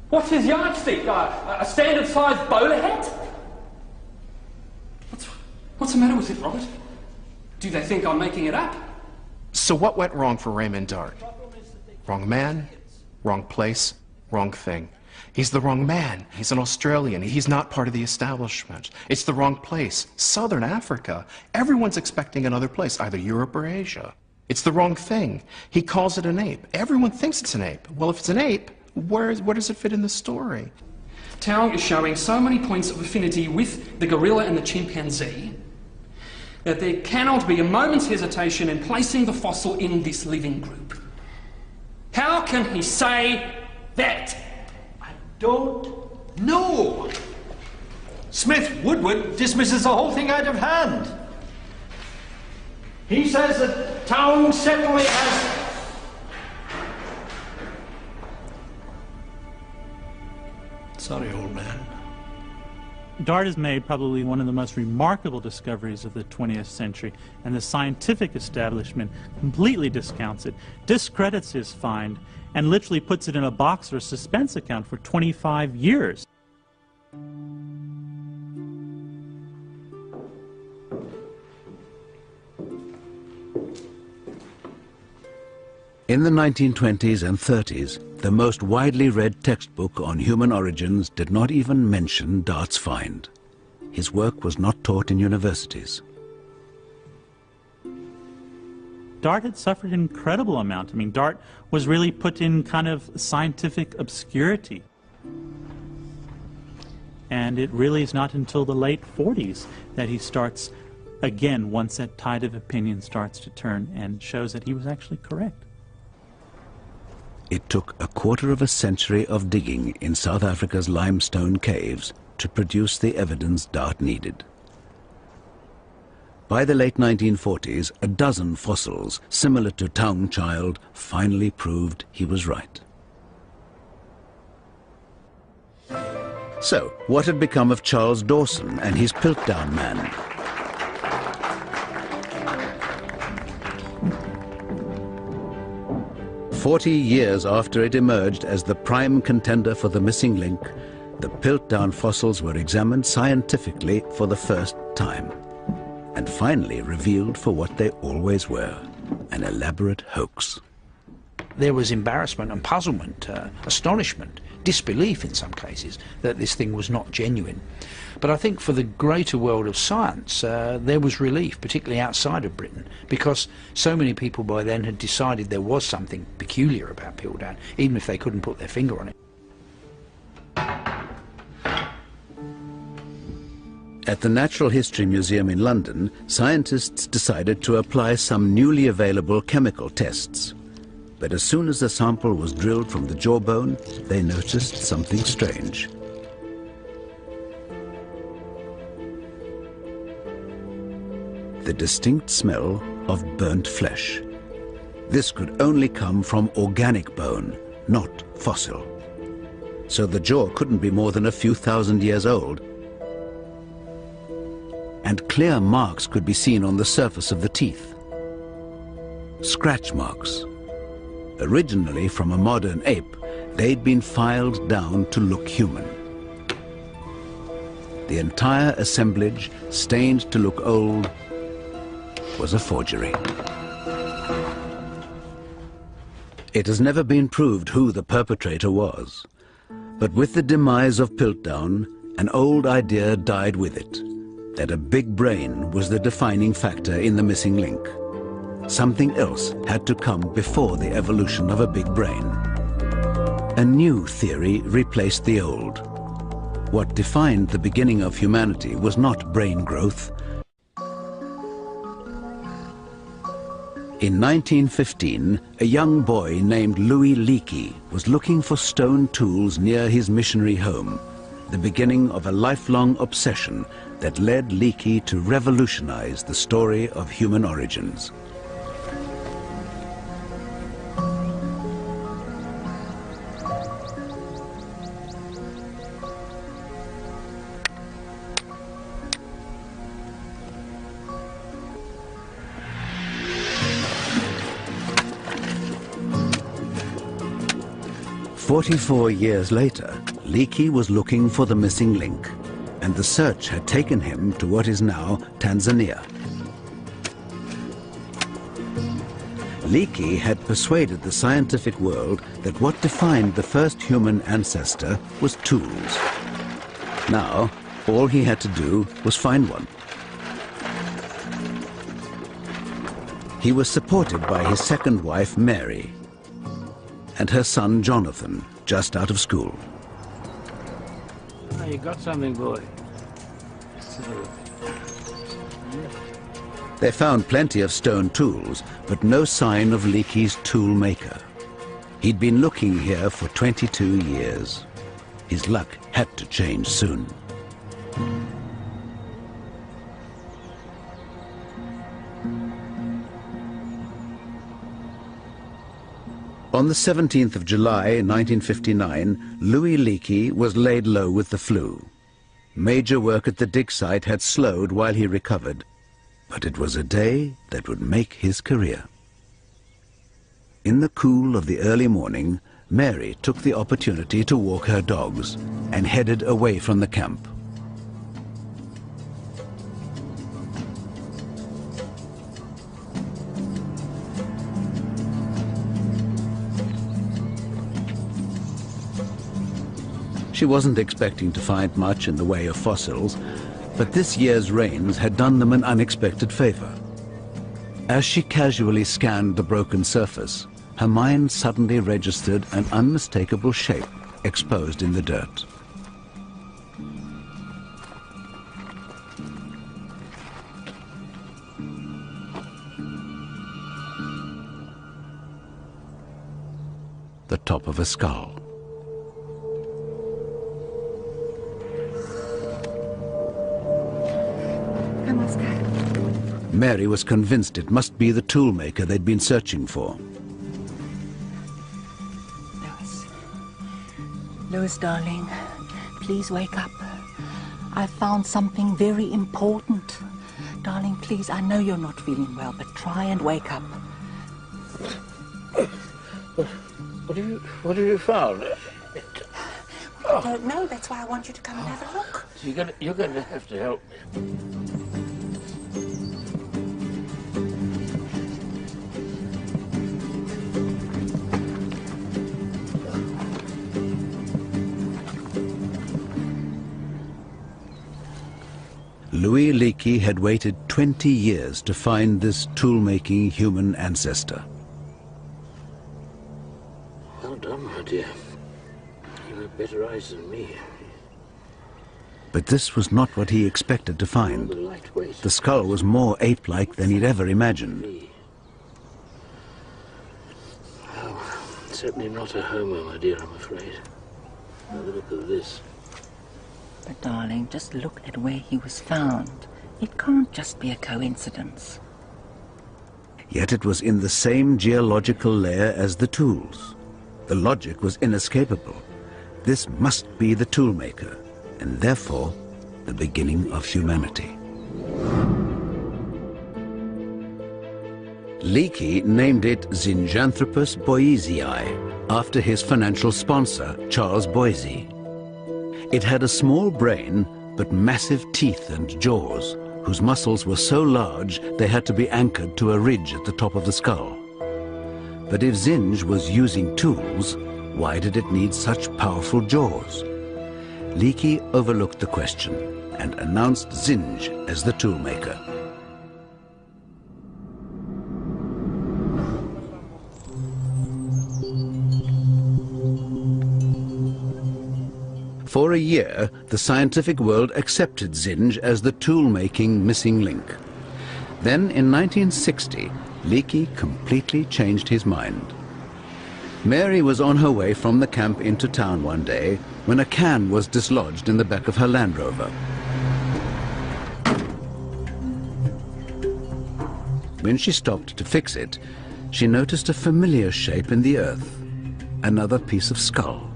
What's his yardstick? A standard-sized bowler hat? What's the matter with it, Robert? Do they think I'm making it up? So what went wrong for Raymond Dart? Wrong man, wrong place, wrong thing. He's the wrong man. He's an Australian. He's not part of the establishment. It's the wrong place. Southern Africa. Everyone's expecting another place, either Europe or Asia. It's the wrong thing. He calls it an ape. Everyone thinks it's an ape. Well, if it's an ape, where does it fit in the story? Taung is showing so many points of affinity with the gorilla and the chimpanzee that there cannot be a moment's hesitation in placing the fossil in this living group. How can he say that? I don't know. Smith Woodward dismisses the whole thing out of hand. He says that Taung certainly has... Sorry, old man. Dart has made probably one of the most remarkable discoveries of the 20th century, and the scientific establishment completely discounts it, discredits his find, and literally puts it in a box or a suspense account for 25 years. In the 1920s and 30s, the most widely read textbook on human origins did not even mention Dart's find. His work was not taught in universities. Dart had suffered an incredible amount. I mean, Dart was really put in kind of scientific obscurity. And it really is not until the late 40s that he starts, again, once that tide of opinion starts to turn and shows that he was actually correct. It took a quarter of a century of digging in South Africa's limestone caves to produce the evidence Dart needed. By the late 1940s, a dozen fossils similar to Taung Child finally proved he was right. So, what had become of Charles Dawson and his Piltdown man? "40 years after it emerged as the prime contender for the missing link, the Piltdown fossils were examined scientifically for the first time. and finally revealed for what they always were, an elaborate hoax. There was embarrassment and puzzlement, astonishment, disbelief in some cases that this thing was not genuine. But I think for the greater world of science, there was relief, particularly outside of Britain, because so many people by then had decided there was something peculiar about Piltdown, even if they couldn't put their finger on it. At the Natural History Museum in London, scientists decided to apply some newly available chemical tests. But as soon as the sample was drilled from the jawbone, they noticed something strange. The distinct smell of burnt flesh. This could only come from organic bone, not fossil. So the jaw couldn't be more than a few thousand years old. And clear marks could be seen on the surface of the teeth. Scratch marks. Originally from a modern ape, they'd been filed down to look human. The entire assemblage, stained to look old, was a forgery. It has never been proved who the perpetrator was. But with the demise of Piltdown, an old idea died with it, that a big brain was the defining factor in the missing link. Something else had to come before the evolution of a big brain. A new theory replaced the old. What defined the beginning of humanity was not brain growth. In 1915, a young boy named Louis Leakey was looking for stone tools near his missionary home, the beginning of a lifelong obsession that led Leakey to revolutionize the story of human origins. "44 years later, Leakey was looking for the missing link, and the search had taken him to what is now Tanzania. Leakey had persuaded the scientific world that what defined the first human ancestor was tools. Now, all he had to do was find one. He was supported by his second wife, Mary, and her son, Jonathan, just out of school. Oh, you got something, boy. They found plenty of stone tools, but no sign of Leakey's tool maker. He'd been looking here for 22 years. His luck had to change soon. On the 17th of July, 1959, Louis Leakey was laid low with the flu. Major work at the dig site had slowed while he recovered, but it was a day that would make his career. In the cool of the early morning, Mary took the opportunity to walk her dogs and headed away from the camp. She wasn't expecting to find much in the way of fossils, but this year's rains had done them an unexpected favor. As she casually scanned the broken surface, her mind suddenly registered an unmistakable shape exposed in the dirt. The top of a skull. Mary was convinced it must be the toolmaker they'd been searching for. Lois, darling, please wake up. I've found something very important. Darling, please, I know you're not feeling well, but try and wake up. What have you found? I don't know. That's why I want you to come and have a look. You're going to have to help me. Louis Leakey had waited 20 years to find this tool-making human ancestor. Well done, my dear. You have better eyes than me. But this was not what he expected to find. The skull was more ape-like than he'd ever imagined. Oh, certainly not a homo, my dear, I'm afraid. Now look at this. But darling, just look at where he was found. It can't just be a coincidence. Yet it was in the same geological layer as the tools. The logic was inescapable. This must be the toolmaker, and therefore the beginning of humanity. Leakey named it Zinjanthropus boisei, after his financial sponsor, Charles Boise. It had a small brain, but massive teeth and jaws, whose muscles were so large they had to be anchored to a ridge at the top of the skull. But if Zinj was using tools, why did it need such powerful jaws? Leakey overlooked the question and announced Zinj as the toolmaker. For a year, the scientific world accepted Zinj as the tool-making missing link. Then, in 1960, Leakey completely changed his mind. Mary was on her way from the camp into town one day when a can was dislodged in the back of her Land Rover. When she stopped to fix it, she noticed a familiar shape in the earth, another piece of skull,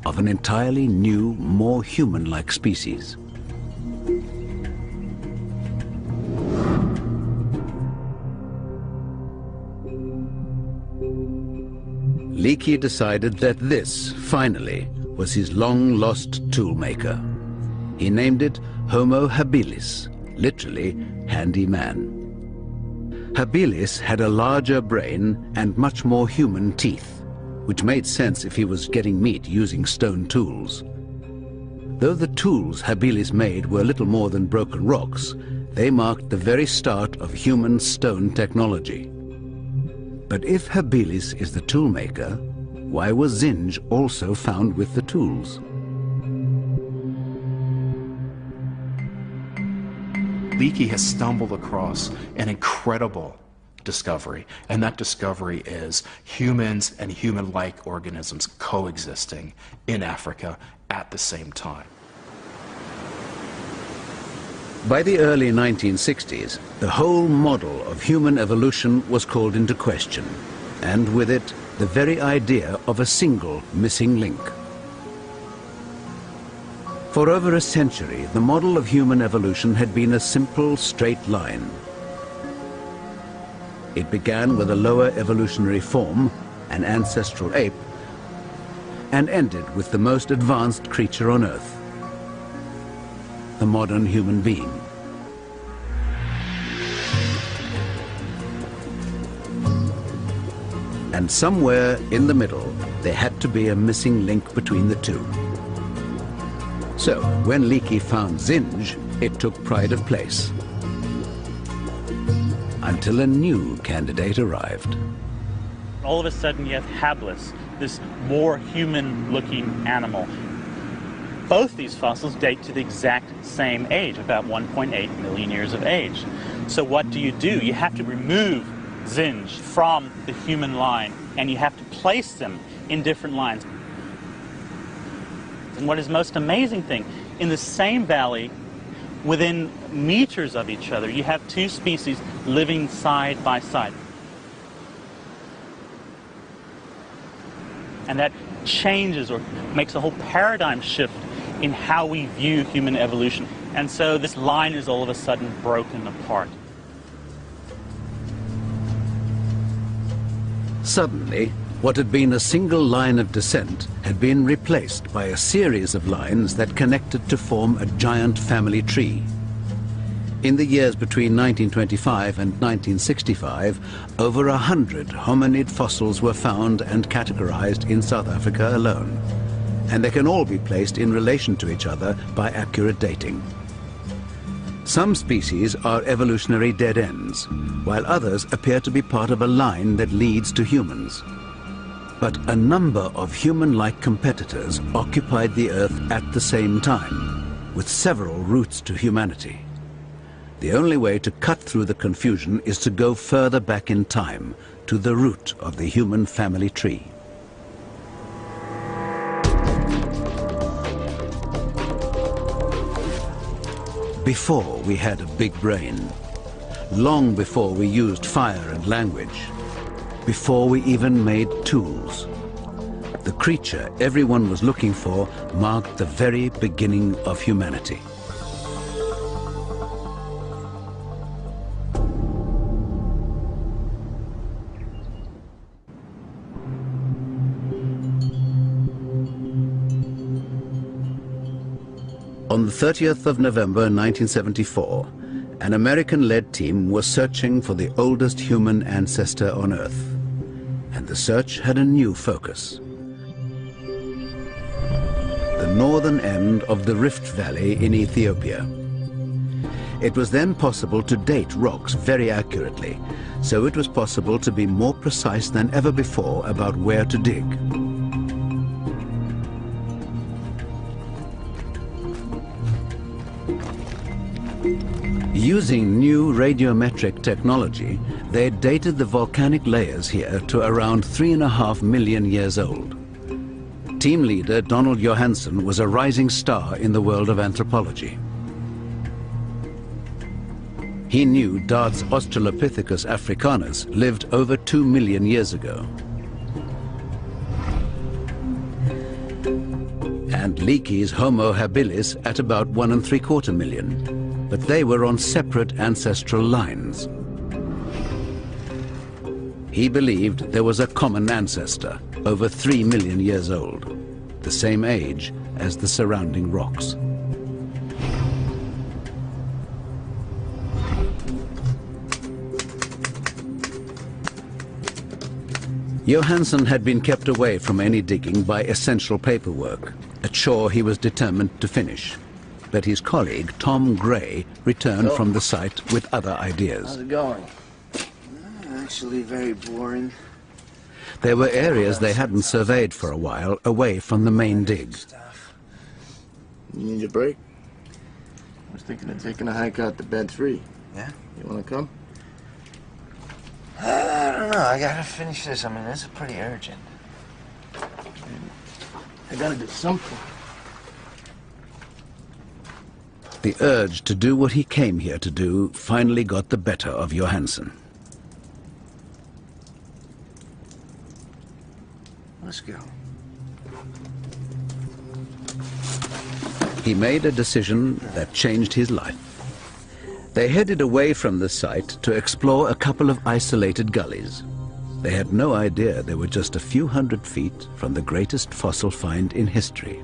of an entirely new, more human-like species. Leakey decided that this, finally, was his long-lost toolmaker. He named it Homo habilis, literally, handy man. Habilis had a larger brain and much more human teeth, which made sense if he was getting meat using stone tools. Though the tools Habilis made were little more than broken rocks, they marked the very start of human stone technology. But if Habilis is the toolmaker, why was Zinj also found with the tools? Leakey has stumbled across an incredible discovery, and that discovery is humans and human-like organisms coexisting in Africa at the same time. By the early 1960s, the whole model of human evolution was called into question, and with it, the very idea of a single missing link. For over a century, the model of human evolution had been a simple, straight line. It began with a lower evolutionary form, an ancestral ape, and ended with the most advanced creature on Earth, the modern human being. And somewhere in the middle, there had to be a missing link between the two. So, when Leakey found Zinj, it took pride of place. Until a new candidate arrived. All of a sudden you have Habilis, this more human-looking animal. Both these fossils date to the exact same age, about 1.8 million years of age. So what do? You have to remove Zinj from the human line, and you have to place them in different lines. And what is the most amazing thing, in the same valley, within meters of each other, you have two species living side by side. And that changes or makes a whole paradigm shift in how we view human evolution. And so this line is all of a sudden broken apart. Suddenly, what had been a single line of descent had been replaced by a series of lines that connected to form a giant family tree. In the years between 1925 and 1965, over 100 hominid fossils were found and categorized in South Africa alone, and they can all be placed in relation to each other by accurate dating. Some species are evolutionary dead ends, while others appear to be part of a line that leads to humans. But a number of human-like competitors occupied the Earth at the same time, with several routes to humanity. The only way to cut through the confusion is to go further back in time, to the root of the human family tree. Before we had a big brain, long before we used fire and language, before we even made tools, the creature everyone was looking for marked the very beginning of humanity. On the 30th of November 1974, an American-led team was searching for the oldest human ancestor on Earth. And the search had a new focus. The northern end of the Rift Valley in Ethiopia. It was then possible to date rocks very accurately, so it was possible to be more precise than ever before about where to dig. Using new radiometric technology, they dated the volcanic layers here to around 3.5 million years old. Team leader Donald Johanson was a rising star in the world of anthropology. He knew Dart's Australopithecus africanus lived over 2 million years ago. And Leakey's Homo habilis at about 1¾ million. But they were on separate ancestral lines. He believed there was a common ancestor, over 3 million years old, the same age as the surrounding rocks. Johansen had been kept away from any digging by essential paperwork, a chore he was determined to finish. But his colleague, Tom Gray, returned from the site with other ideas. How's it going? Actually, very boring. There were areas they hadn't surveyed for a while, away from the main dig. You need a break? I was thinking of taking a hike out to Bed 3. Yeah? You want to come? I don't know. I gotta finish this. I mean, this is pretty urgent. I gotta do something. The urge to do what he came here to do finally got the better of Johansen. Let's go. He made a decision that changed his life. They headed away from the site to explore a couple of isolated gullies. They had no idea they were just a few hundred feet from the greatest fossil find in history.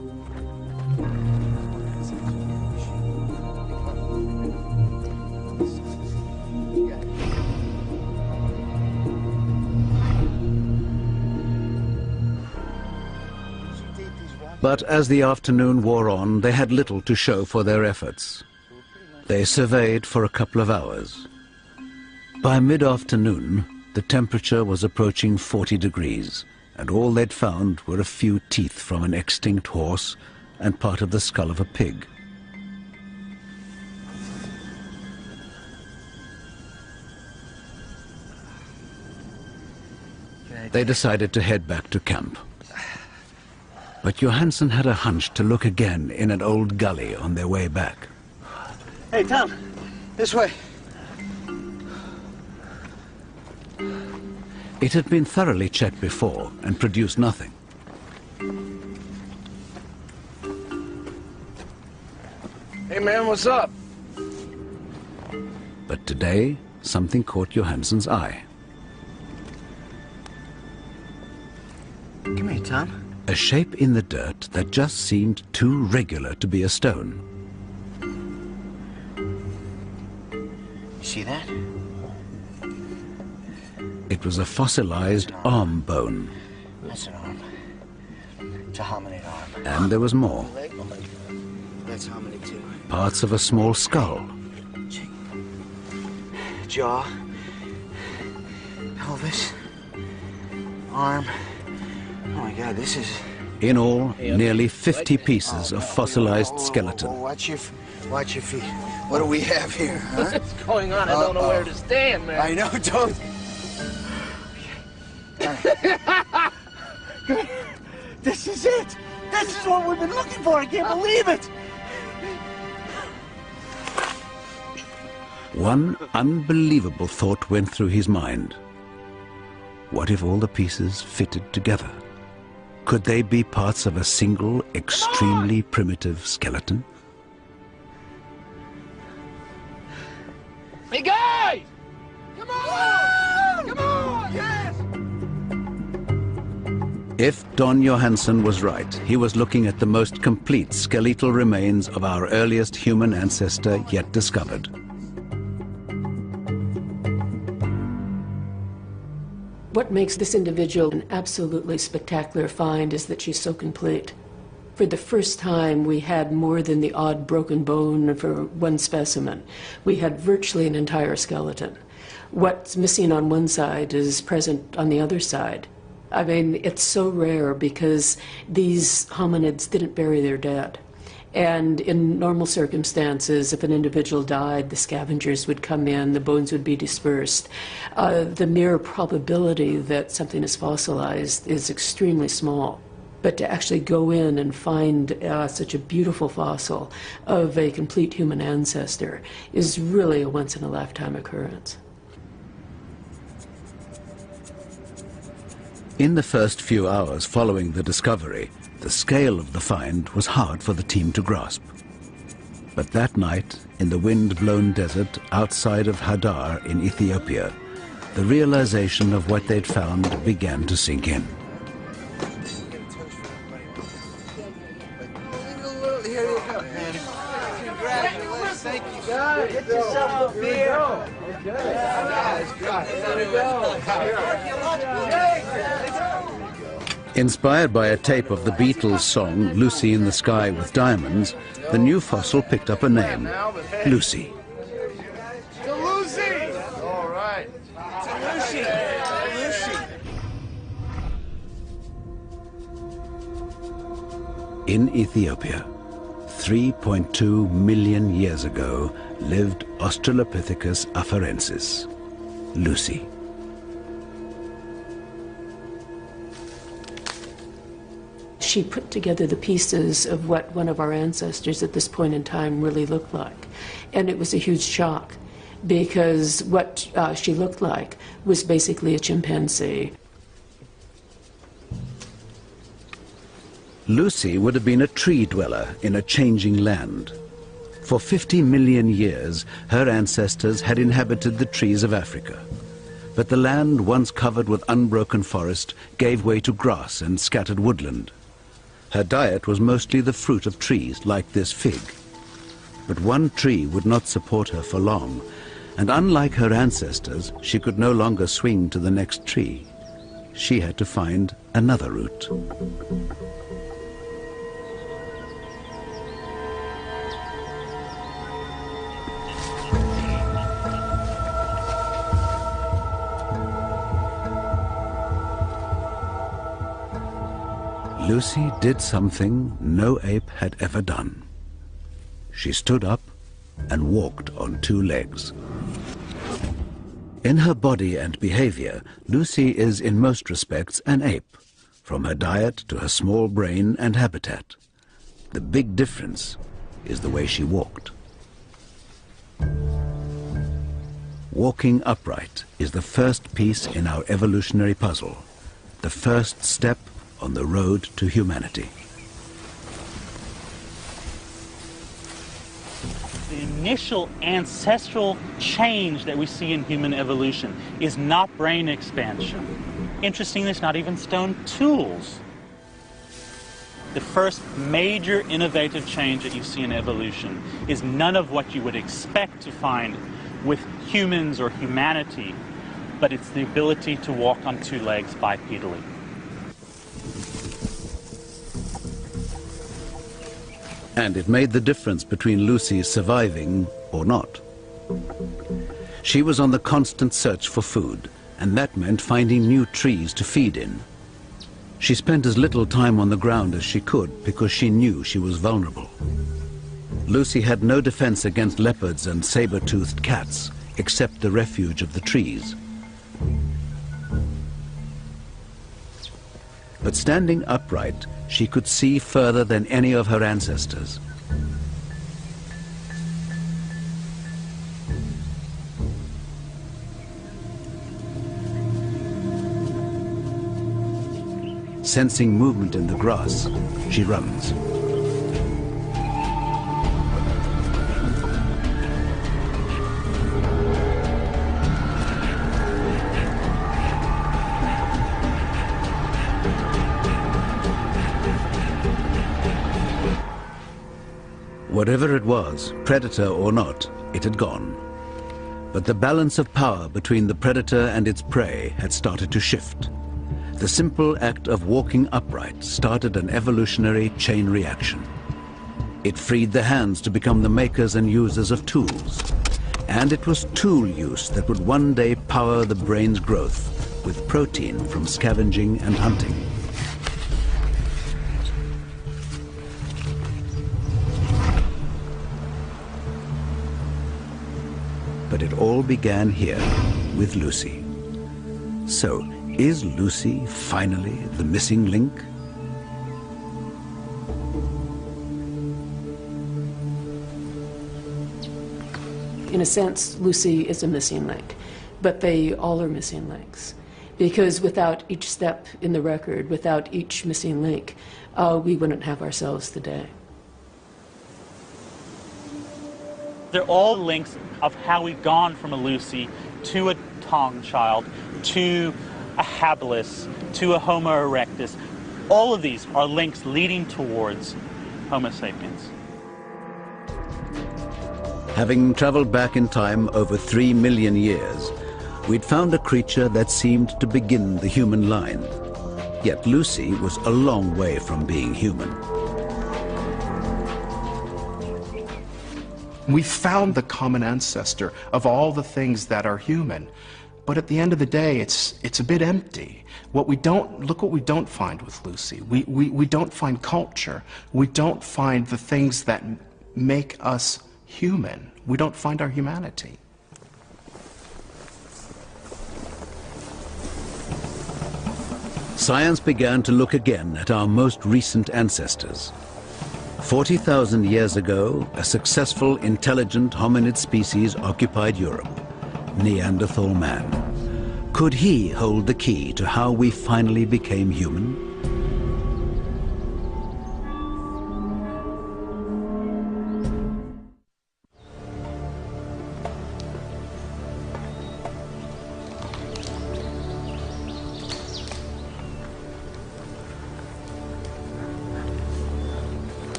But as the afternoon wore on, they had little to show for their efforts. They surveyed for a couple of hours. By mid-afternoon, the temperature was approaching 40 degrees, and all they'd found were a few teeth from an extinct horse and part of the skull of a pig. They decided to head back to camp. But Johansen had a hunch to look again in an old gully on their way back. Hey, Tom, this way. It had been thoroughly checked before and produced nothing. Hey, man, what's up? But today, something caught Johansen's eye. Come here, Tom. A shape in the dirt that just seemed too regular to be a stone. See that? It was a fossilized arm bone. That's an arm. It's a hominid arm. And there was more. That's hominid too. Parts of a small skull. jaw, pelvis, arm. Oh my God, this is... In all, nearly 50 pieces of fossilized skeleton. Watch your feet. What do we have here, huh? What's going on? I don't know where to stand, man. I know, don't. This is it. This is what we've been looking for. I can't believe it. One unbelievable thought went through his mind. What if all the pieces fitted together? Could they be parts of a single, extremely primitive skeleton? Hey, guys! Come on! Come on! Yes! If Don Johansen was right, he was looking at the most complete skeletal remains of our earliest human ancestor yet discovered. What makes this individual an absolutely spectacular find is that she's so complete. For the first time, we had more than the odd broken bone for one specimen. We had virtually an entire skeleton. What's missing on one side is present on the other side. I mean, it's so rare because these hominids didn't bury their dead. And in normal circumstances, if an individual died, the scavengers would come in, the bones would be dispersed. The mere probability that something is fossilized is extremely small. But to actually go in and find such a beautiful fossil of a complete human ancestor is really a once-in-a-lifetime occurrence. In the first few hours following the discovery, the scale of the find was hard for the team to grasp. But that night, in the wind-blown desert outside of Hadar in Ethiopia, the realization of what they'd found began to sink in. Congratulations. Thank you. Get yourself a beer. Inspired by a tape of the Beatles' song Lucy in the Sky with Diamonds, the new fossil picked up a name, Lucy. To Lucy! All right. To Lucy. Lucy. In Ethiopia, 3.2 million years ago, lived Australopithecus afarensis, Lucy. She put together the pieces of what one of our ancestors at this point in time really looked like. And it was a huge shock because what she looked like was basically a chimpanzee. Lucy would have been a tree dweller in a changing land. For 50 million years, her ancestors had inhabited the trees of Africa. But the land, once covered with unbroken forest, gave way to grass and scattered woodland. Her diet was mostly the fruit of trees like this fig. But one tree would not support her for long, and unlike her ancestors, she could no longer swing to the next tree. She had to find another route. Lucy did something no ape had ever done. She stood up and walked on two legs. In her body and behavior, Lucy is in most respects an ape, from her diet to her small brain and habitat. The big difference is the way she walked. Walking upright is the first piece in our evolutionary puzzle, the first step on the road to humanity. The initial ancestral change that we see in human evolution is not brain expansion. Interestingly, it's not even stone tools. The first major innovative change that you see in evolution is none of what you would expect to find with humans or humanity, but it's the ability to walk on two legs bipedally. And it made the difference between Lucy surviving or not. She was on the constant search for food, and that meant finding new trees to feed in. She spent as little time on the ground as she could because she knew she was vulnerable. Lucy had no defense against leopards and saber-toothed cats, except the refuge of the trees. But standing upright, she could see further than any of her ancestors. Sensing movement in the grass, she runs. Whatever it was, predator or not, it had gone. But the balance of power between the predator and its prey had started to shift. The simple act of walking upright started an evolutionary chain reaction. It freed the hands to become the makers and users of tools. And it was tool use that would one day power the brain's growth with protein from scavenging and hunting. But it all began here with Lucy. So, is Lucy finally the missing link? In a sense, Lucy is a missing link, but they all are missing links. Because without each step in the record, without each missing link, we wouldn't have ourselves today. They're all links of how we've gone from a Lucy to a Taung child, to a habilis, to a Homo erectus. All of these are links leading towards Homo sapiens. Having traveled back in time over 3 million years, we'd found a creature that seemed to begin the human line. Yet Lucy was a long way from being human. We found the common ancestor of all the things that are human. But at the end of the day, it's a bit empty. Look what we don't find with Lucy. We don't find culture. We don't find the things that make us human. We don't find our humanity. Science began to look again at our most recent ancestors. 40,000 years ago, a successful, intelligent hominid species occupied Europe. Neanderthal man. Could he hold the key to how we finally became human?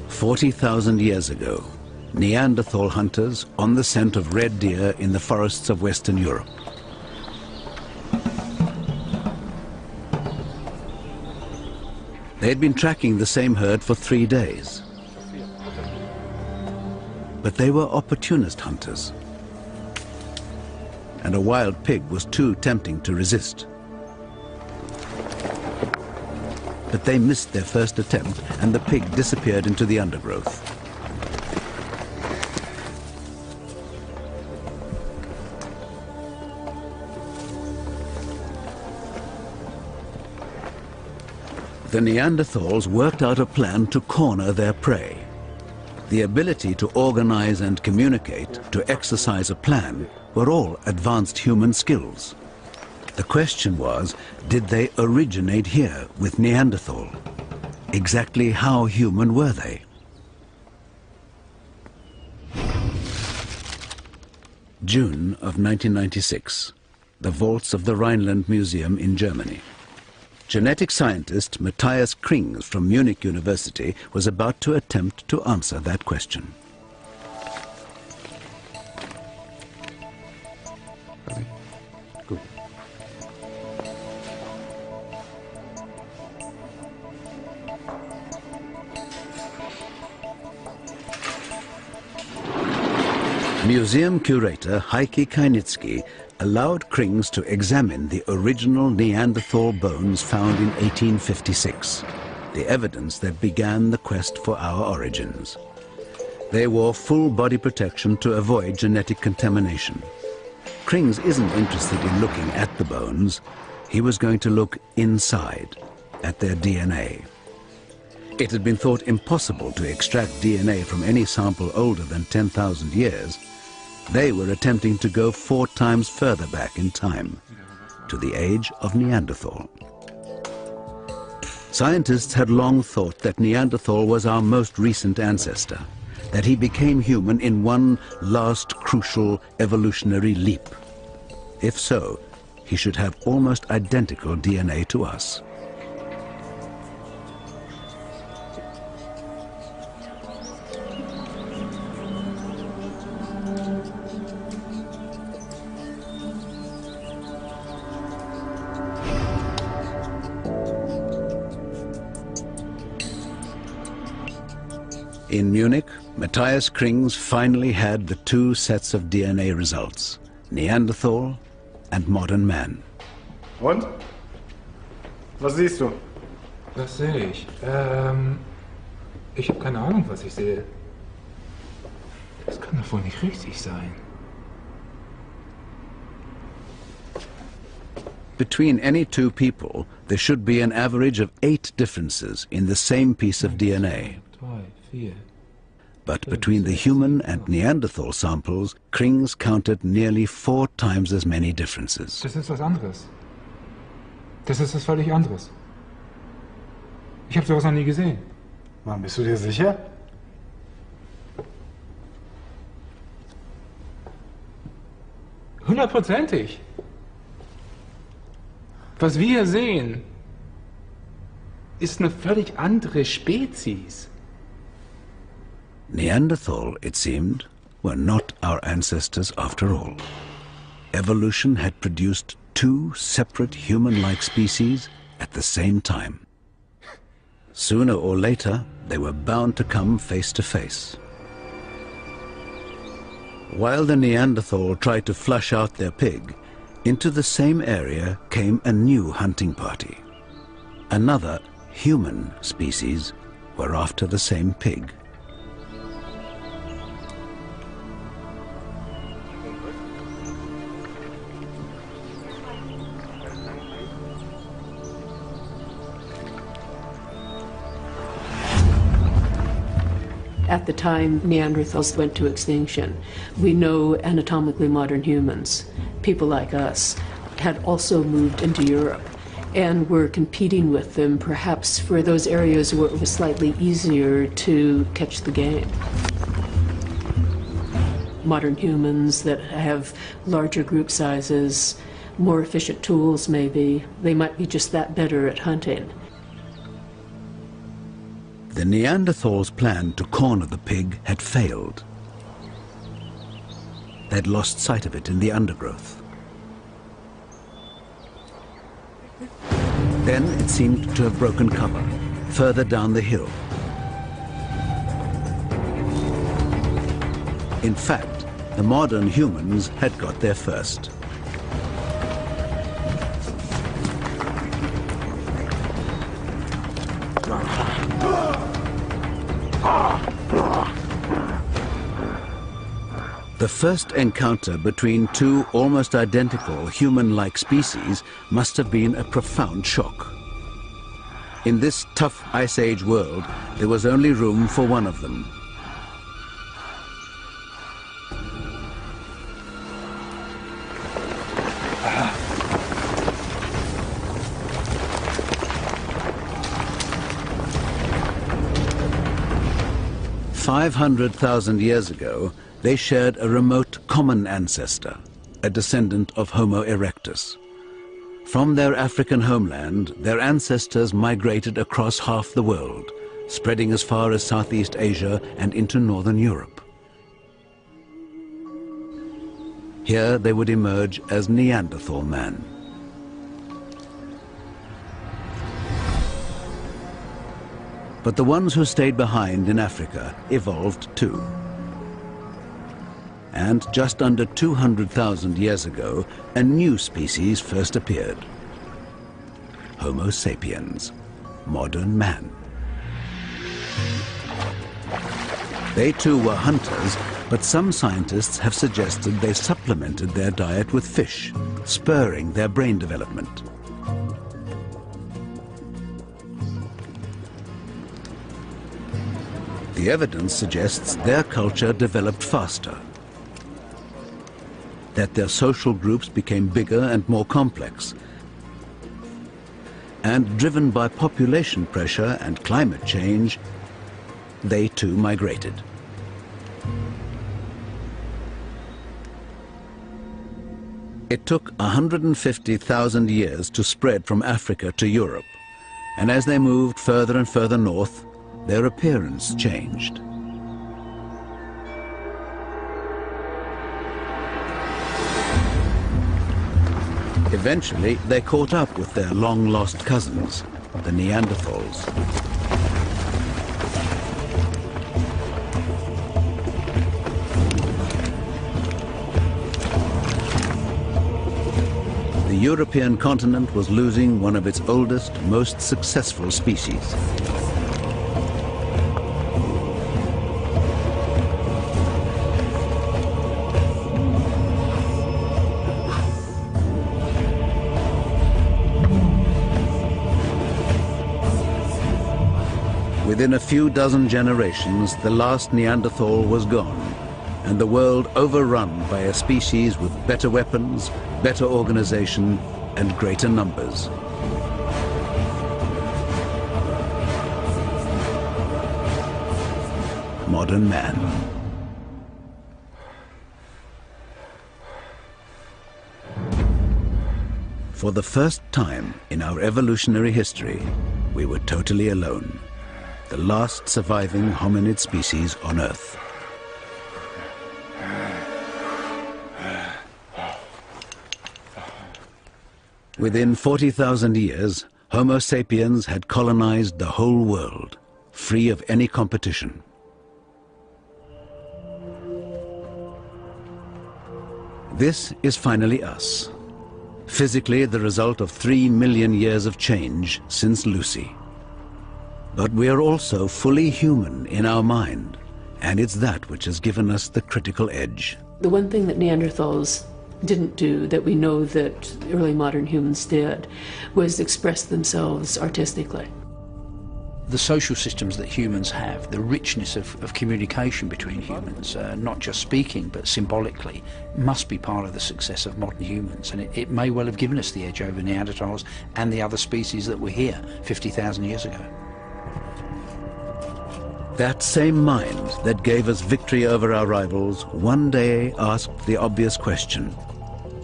"40,000 years ago, Neanderthal hunters on the scent of red deer in the forests of Western Europe. They had been tracking the same herd for 3 days. But they were opportunist hunters. And a wild pig was too tempting to resist. But they missed their first attempt, and the pig disappeared into the undergrowth. The Neanderthals worked out a plan to corner their prey. The ability to organize and communicate, to exercise a plan, were all advanced human skills. The question was, did they originate here with Neanderthal? Exactly how human were they? June of 1996, the vaults of the Rhineland Museum in Germany. Genetic scientist Matthias Krings from Munich University was about to attempt to answer that question. Good. Museum curator Heike Kainitsky allowed Krings to examine the original Neanderthal bones found in 1856, the evidence that began the quest for our origins. They wore full body protection to avoid genetic contamination. Krings isn't interested in looking at the bones. He was going to look inside, at their DNA. It had been thought impossible to extract DNA from any sample older than 10,000 years. They were attempting to go 4 times further back in time, to the age of Neanderthal. Scientists had long thought that Neanderthal was our most recent ancestor, that he became human in one last crucial evolutionary leap. If so, he should have almost identical DNA to us. In Munich, Matthias Krings finally had the 2 sets of DNA results, Neanderthal and modern man. Und? Was siehst du? Was sehe ich? Ich habe keine Ahnung, was ich sehe. Das kann doch wohl nicht richtig sein. Between any 2 people, there should be an average of 8 differences in the same piece of DNA. But between the human and Neanderthal samples, Krings counted nearly 4 times as many differences. Das ist was anderes. Das ist was völlig anderes. Ich habe sowas noch nie gesehen. Mann, bist du dir sicher? Hundertprozentig. Was wir hier sehen, ist eine völlig andere Spezies. Neanderthal, it seemed, were not our ancestors after all. Evolution had produced 2 separate human-like species at the same time. Sooner or later, they were bound to come face to face. While the Neanderthal tried to flush out their pig, into the same area came a new hunting party. Another human species were after the same pig. At the time Neanderthals went to extinction, we know anatomically modern humans, people like us, had also moved into Europe and were competing with them perhaps for those areas where it was slightly easier to catch the game. Modern humans that have larger group sizes, more efficient tools maybe, they might be just that better at hunting. The Neanderthals' plan to corner the pig had failed. They'd lost sight of it in the undergrowth. Then it seemed to have broken cover, further down the hill. In fact, the modern humans had got there first. The first encounter between 2 almost identical human-like species must have been a profound shock. In this tough Ice Age world, there was only room for one of them. "500,000 years ago, they shared a remote common ancestor, a descendant of Homo erectus. From their African homeland, their ancestors migrated across half the world, spreading as far as Southeast Asia and into Northern Europe. Here they would emerge as Neanderthal man. But the ones who stayed behind in Africa evolved too. And just under 200,000 years ago, a new species first appeared. Homo sapiens, modern man. They too were hunters, but some scientists have suggested they supplemented their diet with fish, spurring their brain development. The evidence suggests their culture developed faster, that their social groups became bigger and more complex, and driven by population pressure and climate change, they too migrated. It took 150,000 years to spread from Africa to Europe, and as they moved further and further north, their appearance changed. Eventually, they caught up with their long-lost cousins, the Neanderthals. The European continent was losing one of its oldest, most successful species. Within a few dozen generations, the last Neanderthal was gone, and the world overrun by a species with better weapons, better organization, and greater numbers. Modern man. For the first time in our evolutionary history, we were totally alone. The last surviving hominid species on Earth. Within 40,000 years, Homo sapiens had colonized the whole world, free of any competition. This is finally us. Physically, the result of 3 million years of change since Lucy. But we are also fully human in our mind, and it's that which has given us the critical edge. The one thing that Neanderthals didn't do that we know that early modern humans did was express themselves artistically. The social systems that humans have, the richness of communication between humans, not just speaking but symbolically, must be part of the success of modern humans, and it may well have given us the edge over Neanderthals and the other species that were here 50,000 years ago. That same mind that gave us victory over our rivals one day asked the obvious question: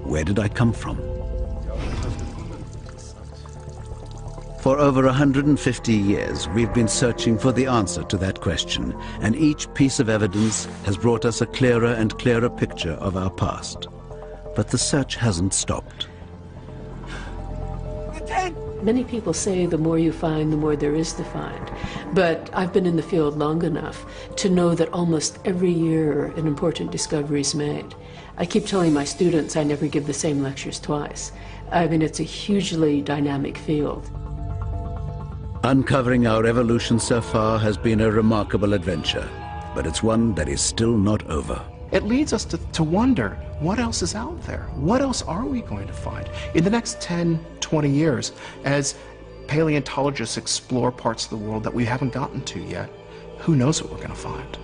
where did I come from? For over 150 years, we've been searching for the answer to that question, and each piece of evidence has brought us a clearer and clearer picture of our past. But the search hasn't stopped. Many people say the more you find, the more there is to find. But I've been in the field long enough to know that almost every year an important discovery is made. I keep telling my students I never give the same lectures twice. I mean, it's a hugely dynamic field. Uncovering our evolution so far has been a remarkable adventure, but it's one that is still not over. It leads us to wonder, what else is out there? What else are we going to find? In the next 10, 20 years, as paleontologists explore parts of the world that we haven't gotten to yet, who knows what we're going to find?